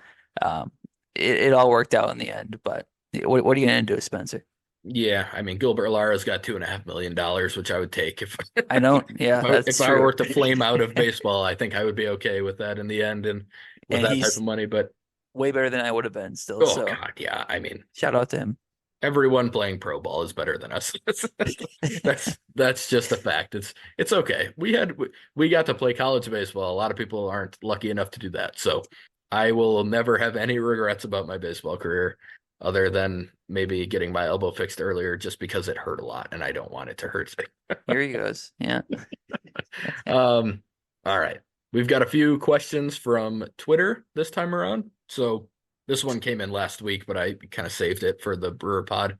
um, it all worked out in the end, but. What are you gonna do, Spencer? Yeah, I mean Gilbert Lara's got $2.5 million, which I would take if I don't. Yeah, if that's I true. were to flame out of baseball. I think I would be okay with that in the end and with And that type he's of money. But way better than I would have been still. oh So God, yeah, I mean shout out to him. everyone playing pro ball is better than us. That's just a fact. It's okay. We got to play college baseball. A lot of people aren't lucky enough to do that. So I will never have any regrets about my baseball career other than maybe getting my elbow fixed earlier just because it hurt a lot and I don't want it to hurt. Here he goes. Yeah. Um, all right. We've got a few questions from Twitter this time around. So this one came in last week, but I kind of saved it for the Brewer Pod.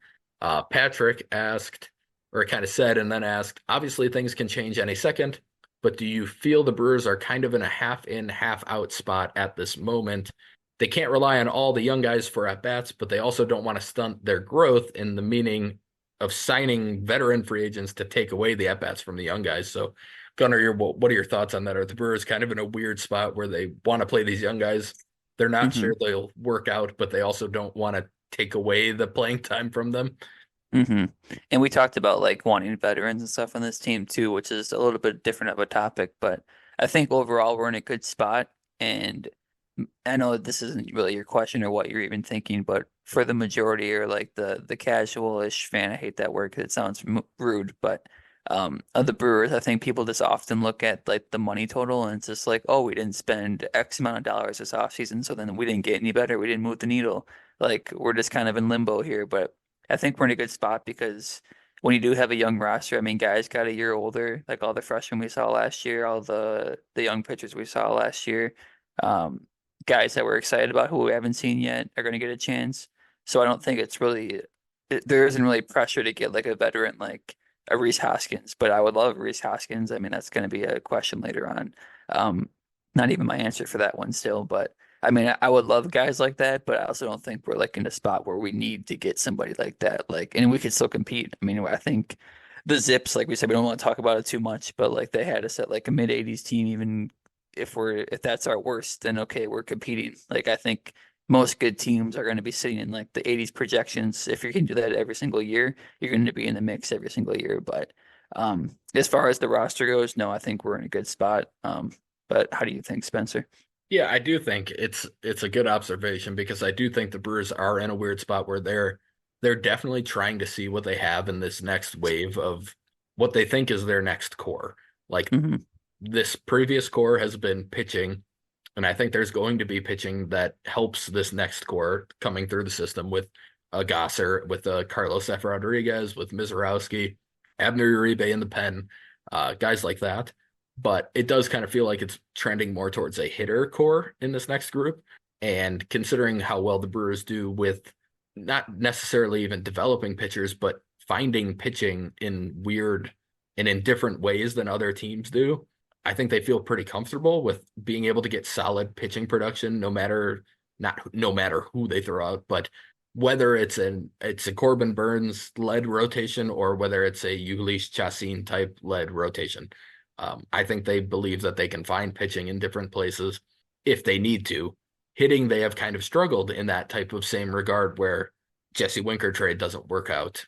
Patrick asked, or kind of said, and then asked, obviously things can change any second, but do you feel the Brewers are kind of in a half in, half out spot at this moment? They can't rely on all the young guys for at bats, but they also don't want to stunt their growth in the meaning of signing veteran free agents to take away the at bats from the young guys. So Gunnar, what are your thoughts on that? Are the Brewers kind of in a weird spot where they want to play these young guys? They're not hmm sure they'll work out, but they also don't want to take away the playing time from them. hmm And we talked about like wanting veterans and stuff on this team too, which is a little bit different of a topic, but I think overall we're in a good spot. And I know this isn't really your question or what you're even thinking, but for the majority or like the casual-ish fan, I hate that word because it sounds rude, but of the Brewers, I think people just often look at like the money total and it's just like, oh, we didn't spend X amount of dollars this offseason, so then we didn't get any better, we didn't move the needle. Like we're just kind of in limbo here, but I think we're in a good spot because when you do have a young roster, I mean, guys got a year older, like all the freshmen we saw last year, all the young pitchers we saw last year. Um, Guys that we're excited about who we haven't seen yet are going to get a chance. So I don't think there isn't really pressure to get like a veteran like a Reese Hoskins, but I would love Reese Hoskins. I mean, that's going to be a question later on. Um, Not even my answer for that one still, but I mean, I would love guys like that, but I also don't think we're like in a spot where we need to get somebody like that. Like, and we could still compete. I mean, I think the Zips, like we said, we don't want to talk about it too much, but like they had us at like a mid 80s team, even if that's our worst, then okay, we're competing. Like I think most good teams are going to be sitting in like the 80s projections. If you can do that every single year, you're going to be in the mix every single year. But as far as the roster goes, no, I think we're in a good spot. But how do you think, Spencer? Yeah, I do think it's a good observation because I do think the Brewers are in a weird spot where they're definitely trying to see what they have in this next wave of what they think is their next core. Like hmm this previous core has been pitching, and I think there's going to be pitching that helps this next core coming through the system with a Gosser, with a Carlos F. Rodriguez, with Mizorowski, Abner Uribe in the pen, guys like that. But it does kind of feel like it's trending more towards a hitter core in this next group. And considering how well the Brewers do with not necessarily even developing pitchers, but finding pitching in weird and in different ways than other teams do, I think they feel pretty comfortable with being able to get solid pitching production, no matter who they throw out, but whether it's a Corbin Burns led rotation or whether it's a Ulysse Chassin type led rotation. I think they believe that they can find pitching in different places if they need to. Hitting, they have kind of struggled in that type of same regard where Jesse Winker trade doesn't work out.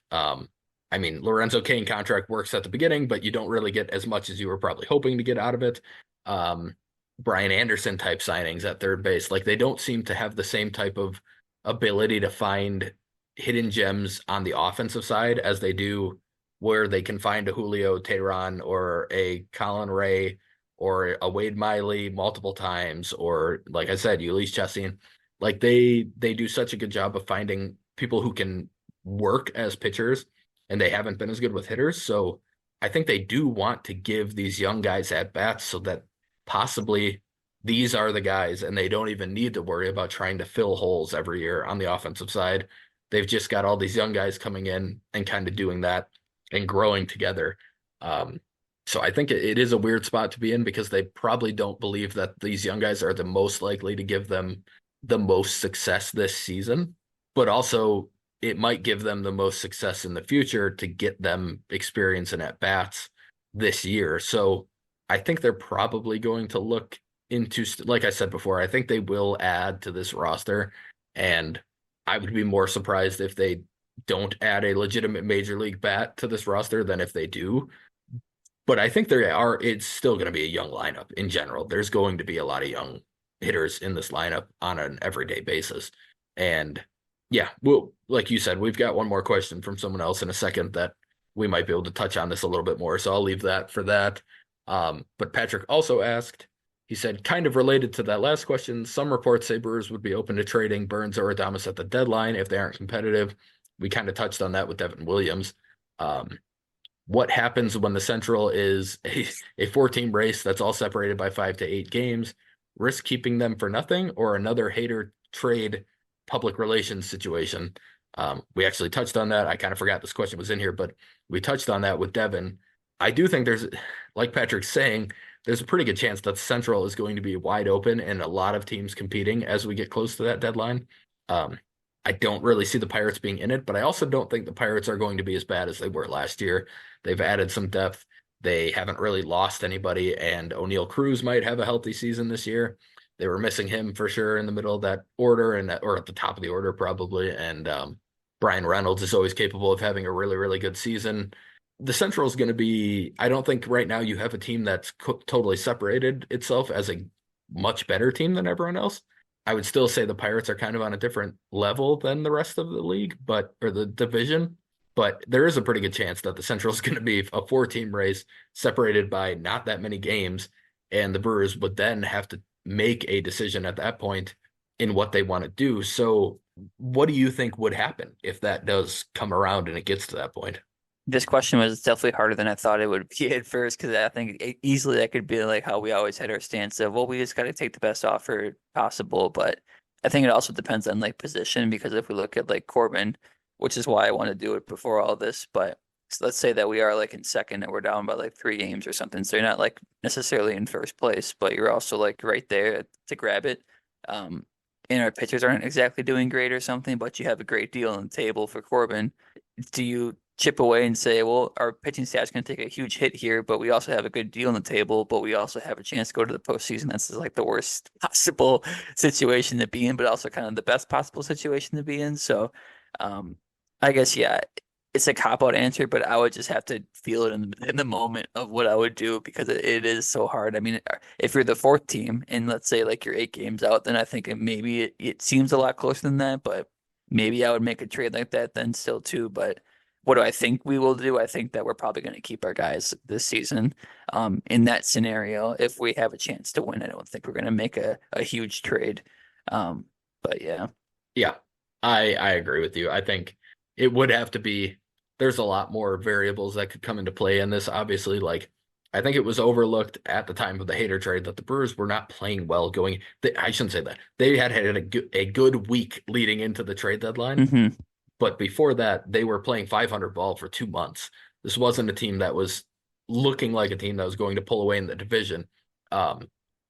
I mean, Lorenzo Cain contract works at the beginning, but you don't really get as much as you were probably hoping to get out of it. Um, Brian Anderson type signings at third base, like they don't seem to have the same type of ability to find hidden gems on the offensive side as they do where they can find a Julio Tayden or a Colin Ray or a Wade Miley multiple times, or like I said, Ulysse Chassin. Like they do such a good job of finding people who can work as pitchers and they haven't been as good with hitters. So I think they do want to give these young guys at bats so that possibly these are the guys and they don't even need to worry about trying to fill holes every year on the offensive side. they've just got all these young guys coming in and kind of doing that and growing together. Um, so I think it is a weird spot to be in because they probably don't believe that these young guys are the most likely to give them the most success this season, but also it might give them the most success in the future to get them experience and at bats this year. So I think they're probably going to look into, like I said before, I think they will add to this roster. And I would be more surprised if they don't add a legitimate major league bat to this roster than if they do. But I think it's still going to be a young lineup in general. There's going to be a lot of young hitters in this lineup on an everyday basis. And yeah, well, like you said, we've got one more question from someone else in a second that we might be able to touch on this a little bit more. So I'll leave that for that. But Patrick also asked, he said, kind of related to that last question, some reports say Brewers would be open to trading Burns or Adames at the deadline if they aren't competitive. We kind of touched on that with Devin Williams. What happens when the Central is a four-team race that's all separated by 5 to 8 games? Risk keeping them for nothing or another hater trade public relations situation? We actually touched on that. I kind of forgot this question was in here, but we touched on that with Devin. I do think there's, like Patrick's saying, there's a pretty good chance that Central is going to be wide open and a lot of teams competing as we get close to that deadline. I don't really see the Pirates being in it, but I also don't think the Pirates are going to be as bad as they were last year. They've added some depth. They haven't really lost anybody, and O'Neal Cruz might have a healthy season this year. They were missing him for sure in the middle of that order or at the top of the order probably. And Brian Reynolds is always capable of having a really, really good season. The Central is going to be, I don't think right now you have a team that's totally separated itself as a much better team than everyone else. I would still say the Pirates are kind of on a different level than the rest of the league, or the division. But there is a pretty good chance that the Central is going to be a four-team race separated by not that many games, and the Brewers would then have to make a decision at that point in what they want to do. So what do you think would happen if that does come around and it gets to that point? This question was definitely harder than I thought it would be at first because I think easily that could be like how we always had our stance of, well, we just got to take the best offer possible. But I think it also depends on like position because if we look at like Corbin, which is why I want to do it before all this, but so let's say that we are like in second and we're down by like 3 games or something. So you're not like necessarily in first place, but you're also like right there to grab it. Um, and our pitchers aren't exactly doing great or something, but you have a great deal on the table for Corbin. Do you chip away and say, well, our pitching staff's going to take a huge hit here, but we also have a good deal on the table, but we also have a chance to go to the postseason? That's like the worst possible situation to be in, but also kind of the best possible situation to be in. So, um, I guess, yeah, it's a cop-out answer, but I would just have to feel it in the moment of what I would do because it is so hard. I mean, if you're the fourth team and let's say like you're 8 games out, then I think it seems a lot closer than that, but maybe I would make a trade like that then still too. But what do I think we will do? I think that we're probably going to keep our guys this season. In that scenario, if we have a chance to win, I don't think we're going to make a huge trade. But yeah. Yeah, I agree with you. I think it would have to be, there's a lot more variables that could come into play in this. Obviously, like I think it was overlooked at the time of the Hader trade that the Brewers were not playing well going. I shouldn't say that. They had a good week leading into the trade deadline. hmm But before that, they were playing 500 ball for 2 months. This wasn't a team that was looking like a team that was going to pull away in the division.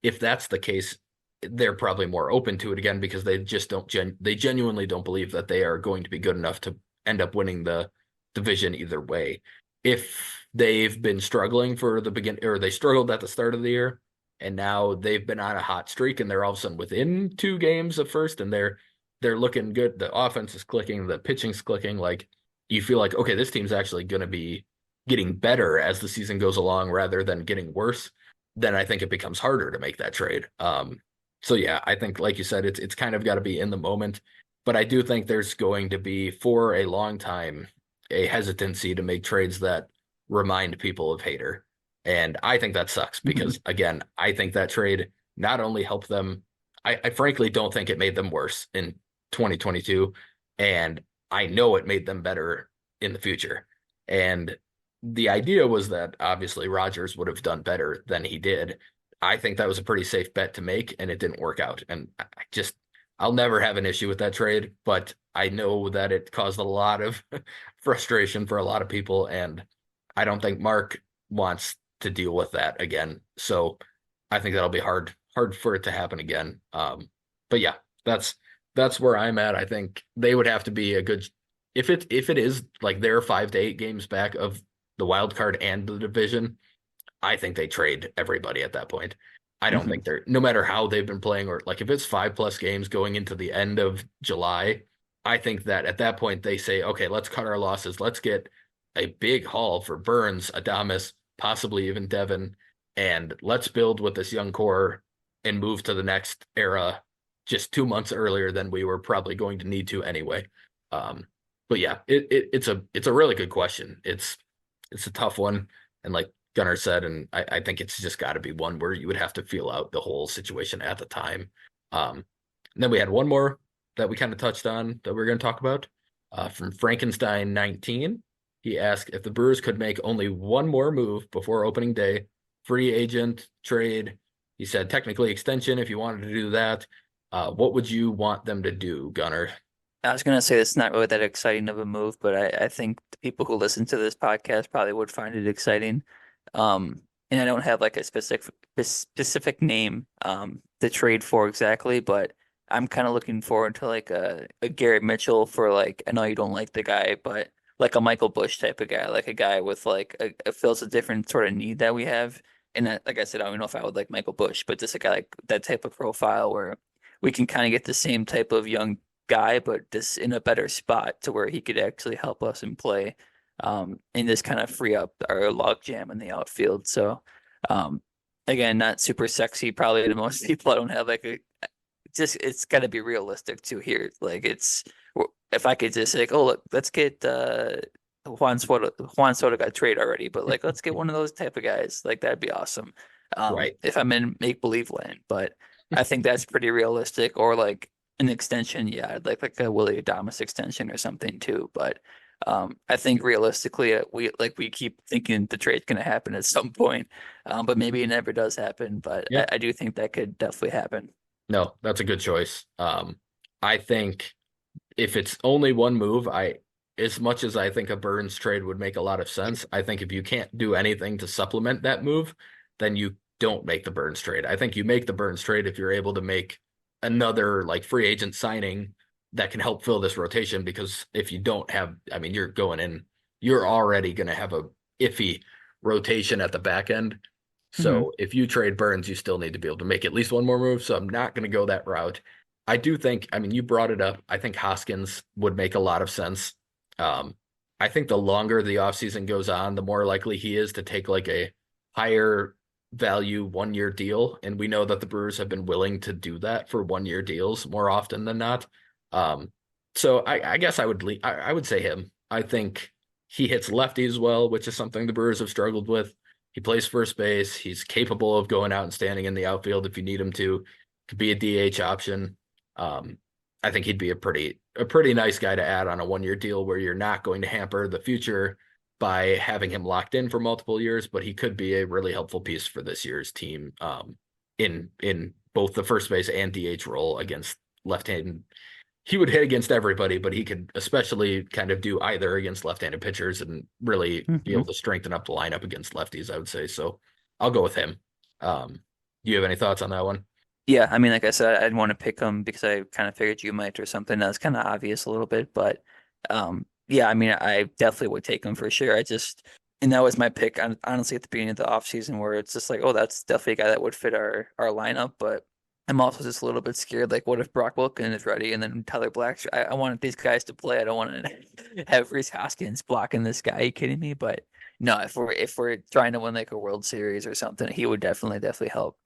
If that's the case, they're probably more open to it again because they just don't they genuinely don't believe that they are going to be good enough to end up winning the division either way. If they've been struggling for the beginning, or they struggled at the start of the year, and now they've been on a hot streak and they're all of a sudden within 2 games of first and they're looking good. The offense is clicking, the pitching's clicking. Like you feel like, okay, this team's actually going to be getting better as the season goes along rather than getting worse. Then I think it becomes harder to make that trade. So yeah, I think like you said, it's kind of got to be in the moment. But I do think there's going to be for a long time a hesitancy to make trades that remind people of Hader. And I think that sucks because again, I think that trade not only helped them, I frankly don't think it made them worse in 2022. And I know it made them better in the future. And the idea was that obviously Rodgers would have done better than he did. I think that was a pretty safe bet to make, and it didn't work out. And I'll never have an issue with that trade, but I know that it caused a lot of frustration for a lot of people, and I don't think Mark wants to deal with that again. So I think that'll be hard for it to happen again. But yeah, that's that's where I'm at. I think they would have to be a good if it is like they're 5 to 8 games back of the wild card and the division. I think they trade everybody at that point. I don't Hmm. think they're, no matter how they've been playing, or like if it's 5+ games going into the end of July, I think that at that point they say, okay, let's cut our losses. Let's get a big haul for Burns, Adamas, possibly even Devin, and let's build with this young core and move to the next era just 2 months earlier than we were probably going to need to anyway. Um, but yeah, it's a really good question. It's a tough one, and like Gunnar said, and I think it's just got to be one where you would have to feel out the whole situation at the time. And then we had one more that we kind of touched on that we are going to talk about from Frankenstein 19. He asked if the Brewers could make only one more move before opening day, free agent, trade. He said technically extension if you wanted to do that. What would you want them to do, Gunnar? I was gonna say it's not really that exciting of a move, but I think the people who listen to this podcast probably would find it exciting. And I don't have like a specific name to trade for exactly, but I'm kind of looking forward to like a Garrett Mitchell for like I know you don't like the guy, but like a Michael Bush type of guy, like a guy with like a fills a different sort of need that we have. And like I said, I don't know if I would like Michael Bush, but just a guy like that type of profile where we can kind of get the same type of young guy, but just in a better spot to where he could actually help us and play, and just kind of free up our log jam in the outfield. So, um, again, not super sexy, probably to most people. I don't have like a just it's got to be realistic too here. Like it's if I could just say, like, oh look, let's get Juan Soto. Juan Soto got traded already, but like let's get one of those type of guys. Like that'd be awesome. Right. If I'm in make believe land, but I think that's pretty realistic. Or like an extension, yeah, I'd like a Willie Adames extension or something too. But I think realistically, we keep thinking the trade's going to happen at some point, but maybe it never does happen. But Yeah. I do think that could definitely happen. No, that's a good choice. I think if it's only one move, as much as I think a Burns trade would make a lot of sense, I think if you can't do anything to supplement that move, then you don't make the Burns trade. I think you make the Burns trade if you're able to make another like free agent signing that can help fill this rotation. Because if you don't have, I mean, you're going in, you're already going to have a iffy rotation at the back end. Hmm. So if you trade Burns, you still need to be able to make at least one more move. So I'm not going to go that route. I do think, I mean, you brought it up. I think Hoskins would make a lot of sense. Um, I think the longer the offseason goes on, the more likely he is to take like a higher value 1 year deal. And we know that the Brewers have been willing to do that for 1 year deals more often than not. Um, so I guess I would say him. I think he hits lefties well, which is something the Brewers have struggled with. He plays first base. He's capable of going out and standing in the outfield if you need him to. Could be a DH option. Um, I think he'd be a pretty nice guy to add on a 1 year deal where you're not going to hamper the future by having him locked in for multiple years, but he could be a really helpful piece for this year's team in both the first base and DH role against left-handed. He would hit against everybody, but he could especially kind of do either against left-handed pitchers and really be Hmm. able to strengthen up the lineup against lefties, I would say. So I'll go with him. Do you have any thoughts on that one? Yeah, I mean, like I said, I'd want to pick him because I kind of figured you might or something. That's kind of obvious a little bit, but yeah, I mean, I definitely would take him for sure. And that was my pick, honestly, at the beginning of the offseason, where it's just like, oh, that's definitely a guy that would fit our lineup. But I'm also just a little bit scared. Like, what if Brock Wilken is ready and then Tyler Black's? I wanted these guys to play. I don't want to have Rhys Hoskins blocking this guy. Are you kidding me? But no, if we're trying to win like a World Series or something, he would definitely help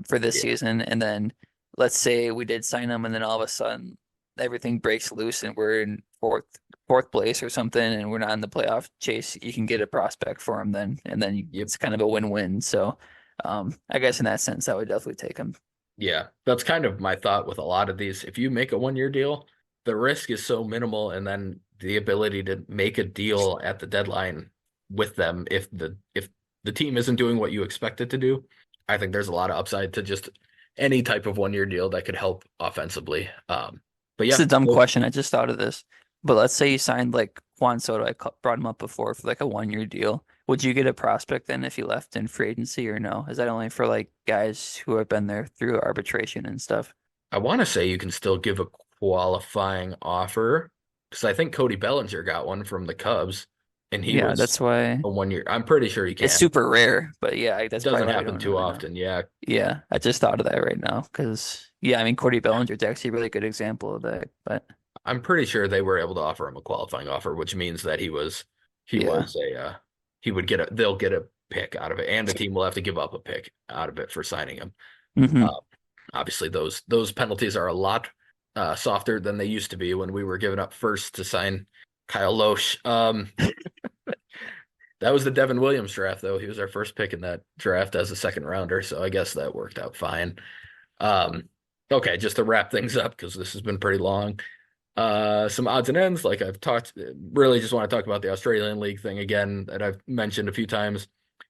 for this Yeah. season. And then let's say we did sign him, and then all of a sudden everything breaks loose, and we're in fourth place or something, and we're not in the playoff chase. You can get a prospect for him then, and then Yep. it's kind of a win-win. So, I guess in that sense, I would definitely take him. Yeah. That's kind of my thought with a lot of these. If you make a 1 year deal, the risk is so minimal, and then the ability to make a deal at the deadline with them if the team isn't doing what you expect it to do, I think there's a lot of upside to just any type of 1 year deal that could help offensively. But It's yeah, a dumb so question. I just thought of this. But let's say you signed like Juan Soto. Brought him up before for like a 1 year deal. Would you get a prospect then if he left in free agency or no? Is that only for like guys who have been there through arbitration and stuff? I want to say you can still give a qualifying offer because I think Cody Bellinger got one from the Cubs and he Yeah, was that's why a 1 year. I'm pretty sure you it's can. super rare. But yeah, It that's probably doesn't why we happen don't too really know. often. Yeah, Yeah, I just thought of that right now because yeah, I mean Cody Bellinger is actually a really good example of that. But I'm pretty sure they were able to offer him a qualifying offer, which means that he yeah. was a he would get a they'll get a pick out of it, and the team will have to give up a pick out of it for signing him. Hmm. Uh, Obviously, those penalties are a lot softer than they used to be when we were giving up first to sign Kyle Loesch. That was the Devin Williams draft, though. He was our first pick in that draft as a second rounder, so I guess that worked out fine. Um, okay, just to wrap things up because this has been pretty long. Some odds and ends, like I've talked, really just want to talk about the Australian League thing again that I've mentioned a few times.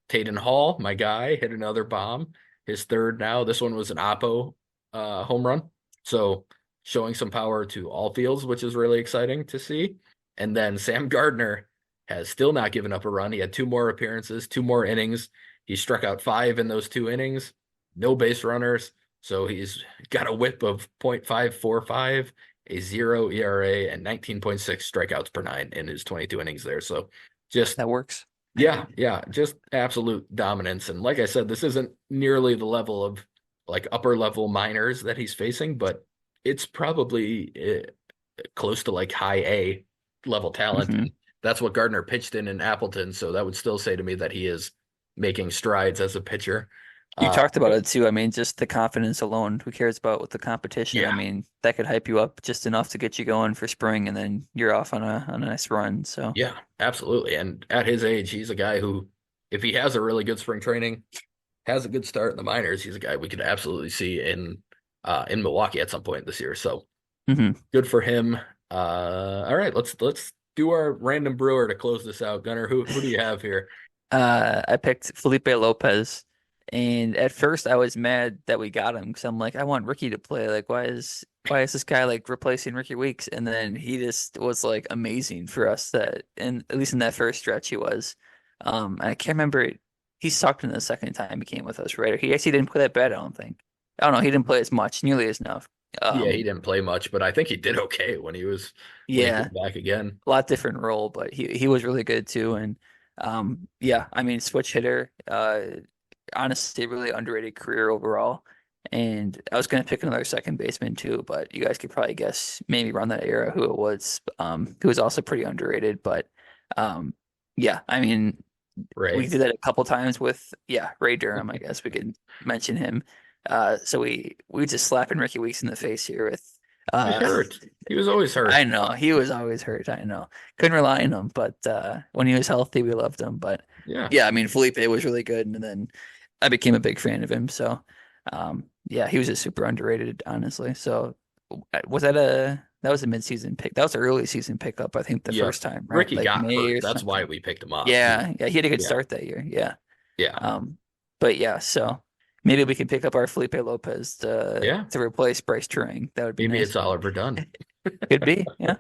Tayden Hall, my guy, hit another bomb, his third now. This one was an Oppo home run. So showing some power to all fields, which is really exciting to see. And then Sam Gardner has still not given up a run. He had two more appearances, two more innings. He struck out five in those two innings, no base runners. So he's got a whip of .545, a 0 ERA, and 19.6 strikeouts per nine in his 22 innings there. So just, That works. yeah, just absolute dominance. And like I said, this isn't nearly the level of like upper level minors that he's facing, but it's probably close to like high A level talent. Hmm. And that's what Gardner pitched in Appleton. So that would still say to me that he is making strides as a pitcher. You Uh, talked about it too. I mean, just the confidence alone. Who cares about with the competition? I yeah, mean, that could hype you up just enough to get you going for spring, and then you're off on a nice run. So, yeah, absolutely. And at his age, he's a guy who, if he has a really good spring training, has a good start in the minors, he's a guy we could absolutely see in Milwaukee at some point this year. So hmm. good for him. All right, let's do our random brewer to close this out. Gunnar, who do you have here? I picked Felipe Lopez, and at first I was mad that we got him because I'm like, I want Ricky to play. Like, why is this guy like replacing Ricky Weeks? And then he just was like amazing for us that, and at least in that first stretch he was. I can't remember. He sucked in the second time he came with us, right? Or he actually didn't play that bad, I don't think. I don't know. He didn't play as much, nearly as enough. Yeah, he Um, didn't play much, but I think he did okay when he yeah, came back again. a lot different role, but he was really good too. And yeah, I mean, switch hitter. Honestly, really underrated career overall. And I was going to pick another second baseman too, but you guys could probably guess maybe around that era who it was. Who was also pretty underrated. But um, yeah, I mean, we Ray. did that a couple times with Ray Durham. I guess we could mention him. So we just slapping Ricky Weeks in the face here with He was uh, hurt. He was always I hurt. know he was always hurt. I know couldn't rely on him, but when he was healthy, we loved him. But Yeah. yeah, I mean Felipe was really good, and then I became a big fan of him. So yeah, he was just super underrated, honestly. So was that was a midseason pick? That was an early season pickup, I think, the Yeah. first time, right? Ricky Like got May hurt. or That's why something. we picked him up. Yeah, he had a good Yeah. start that year. Yeah. Yeah. Um, but yeah, so maybe we can pick up our Felipe Lopez Yeah. to replace Bryce Turing. That would be Maybe nice. it's all ever done. Could be, yeah.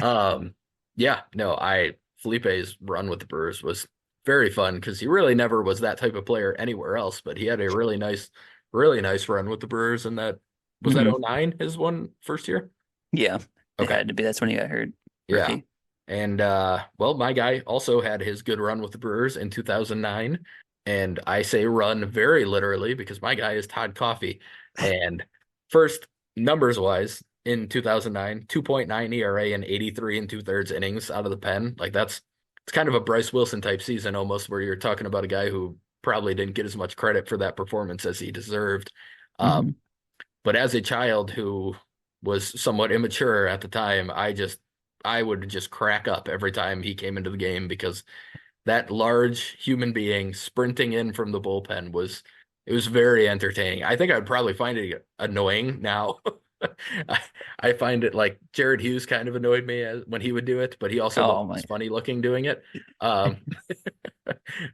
Um, yeah, no, I Felipe's run with the Brewers was very fun because he really never was that type of player anywhere else, but he had a really nice run with the Brewers, and that was that Hmm. '09 his one first year? Yeah, it Okay. had to be. That's when he got hurt. Yeah. Rookie. And well, my guy also had his good run with the Brewers in 2009. And I say run very literally because my guy is Todd Coffey. And first, numbers wise, in 2009, 2.9 ERA and 83 and two-thirds innings out of the pen. Like it's kind of a Bryce Wilson type season almost, where you're talking about a guy who probably didn't get as much credit for that performance as he deserved. Um, Hmm. but as a child who was somewhat immature at the time, I would just crack up every time he came into the game because that large human being sprinting in from the bullpen it was very entertaining. I think I'd probably find it annoying now. I, I find it like Jared Hughes kind of annoyed me when he would do it, but he also Oh wasn't my. as funny looking doing it. Um,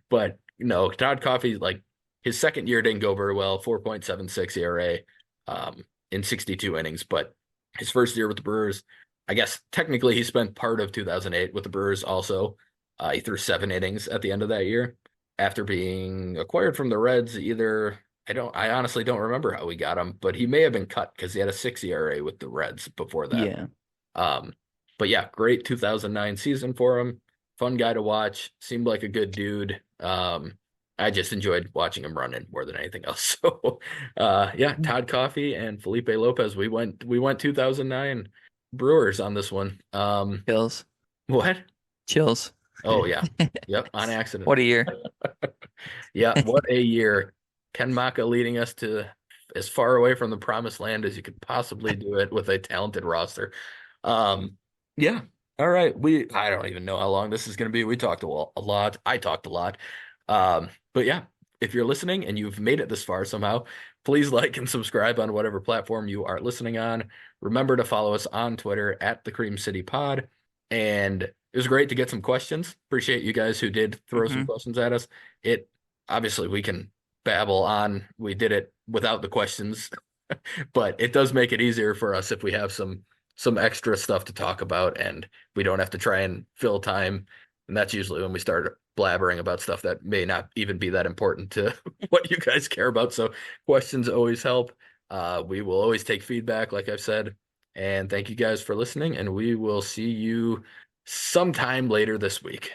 but no, Todd Coffey, like his second year didn't go very well, 4.76 ERA in 62 innings, but his first year with the Brewers, I guess technically he spent part of 2008 with the Brewers also. He threw 7 innings at the end of that year after being acquired from the Reds. I honestly don't remember how we got him, but he may have been cut because he had a 6 ERA with the Reds before that. Yeah. Um, but yeah, great 2009 season for him. Fun guy to watch. Seemed like a good dude. I just enjoyed watching him run in more than anything else. So, yeah, Todd Coffey and Felipe Lopez. We went 2009 Brewers on this one. Chills. What? Chills. Oh yeah, yep, on accident. What a year. Yeah, what a year. Ken Maka leading us to as far away from the promised land as you could possibly do it with a talented roster. Yeah. All right. I don't even know how long this is going to be. We talked a lot. I talked a lot. But yeah, if you're listening and you've made it this far somehow, please like and subscribe on whatever platform you are listening on. Remember to follow us on Twitter at the Cream City Pod. And it was great to get some questions. Appreciate you guys who did throw some Hmm. questions at us. It obviously we can babble on. We did it without the questions, but it does make it easier for us if we have some extra stuff to talk about and we don't have to try and fill time. And that's usually when we start blabbering about stuff that may not even be that important to what you guys care about. So questions always help. We will always take feedback, like I've said. And thank you guys for listening, and we will see you sometime later this week.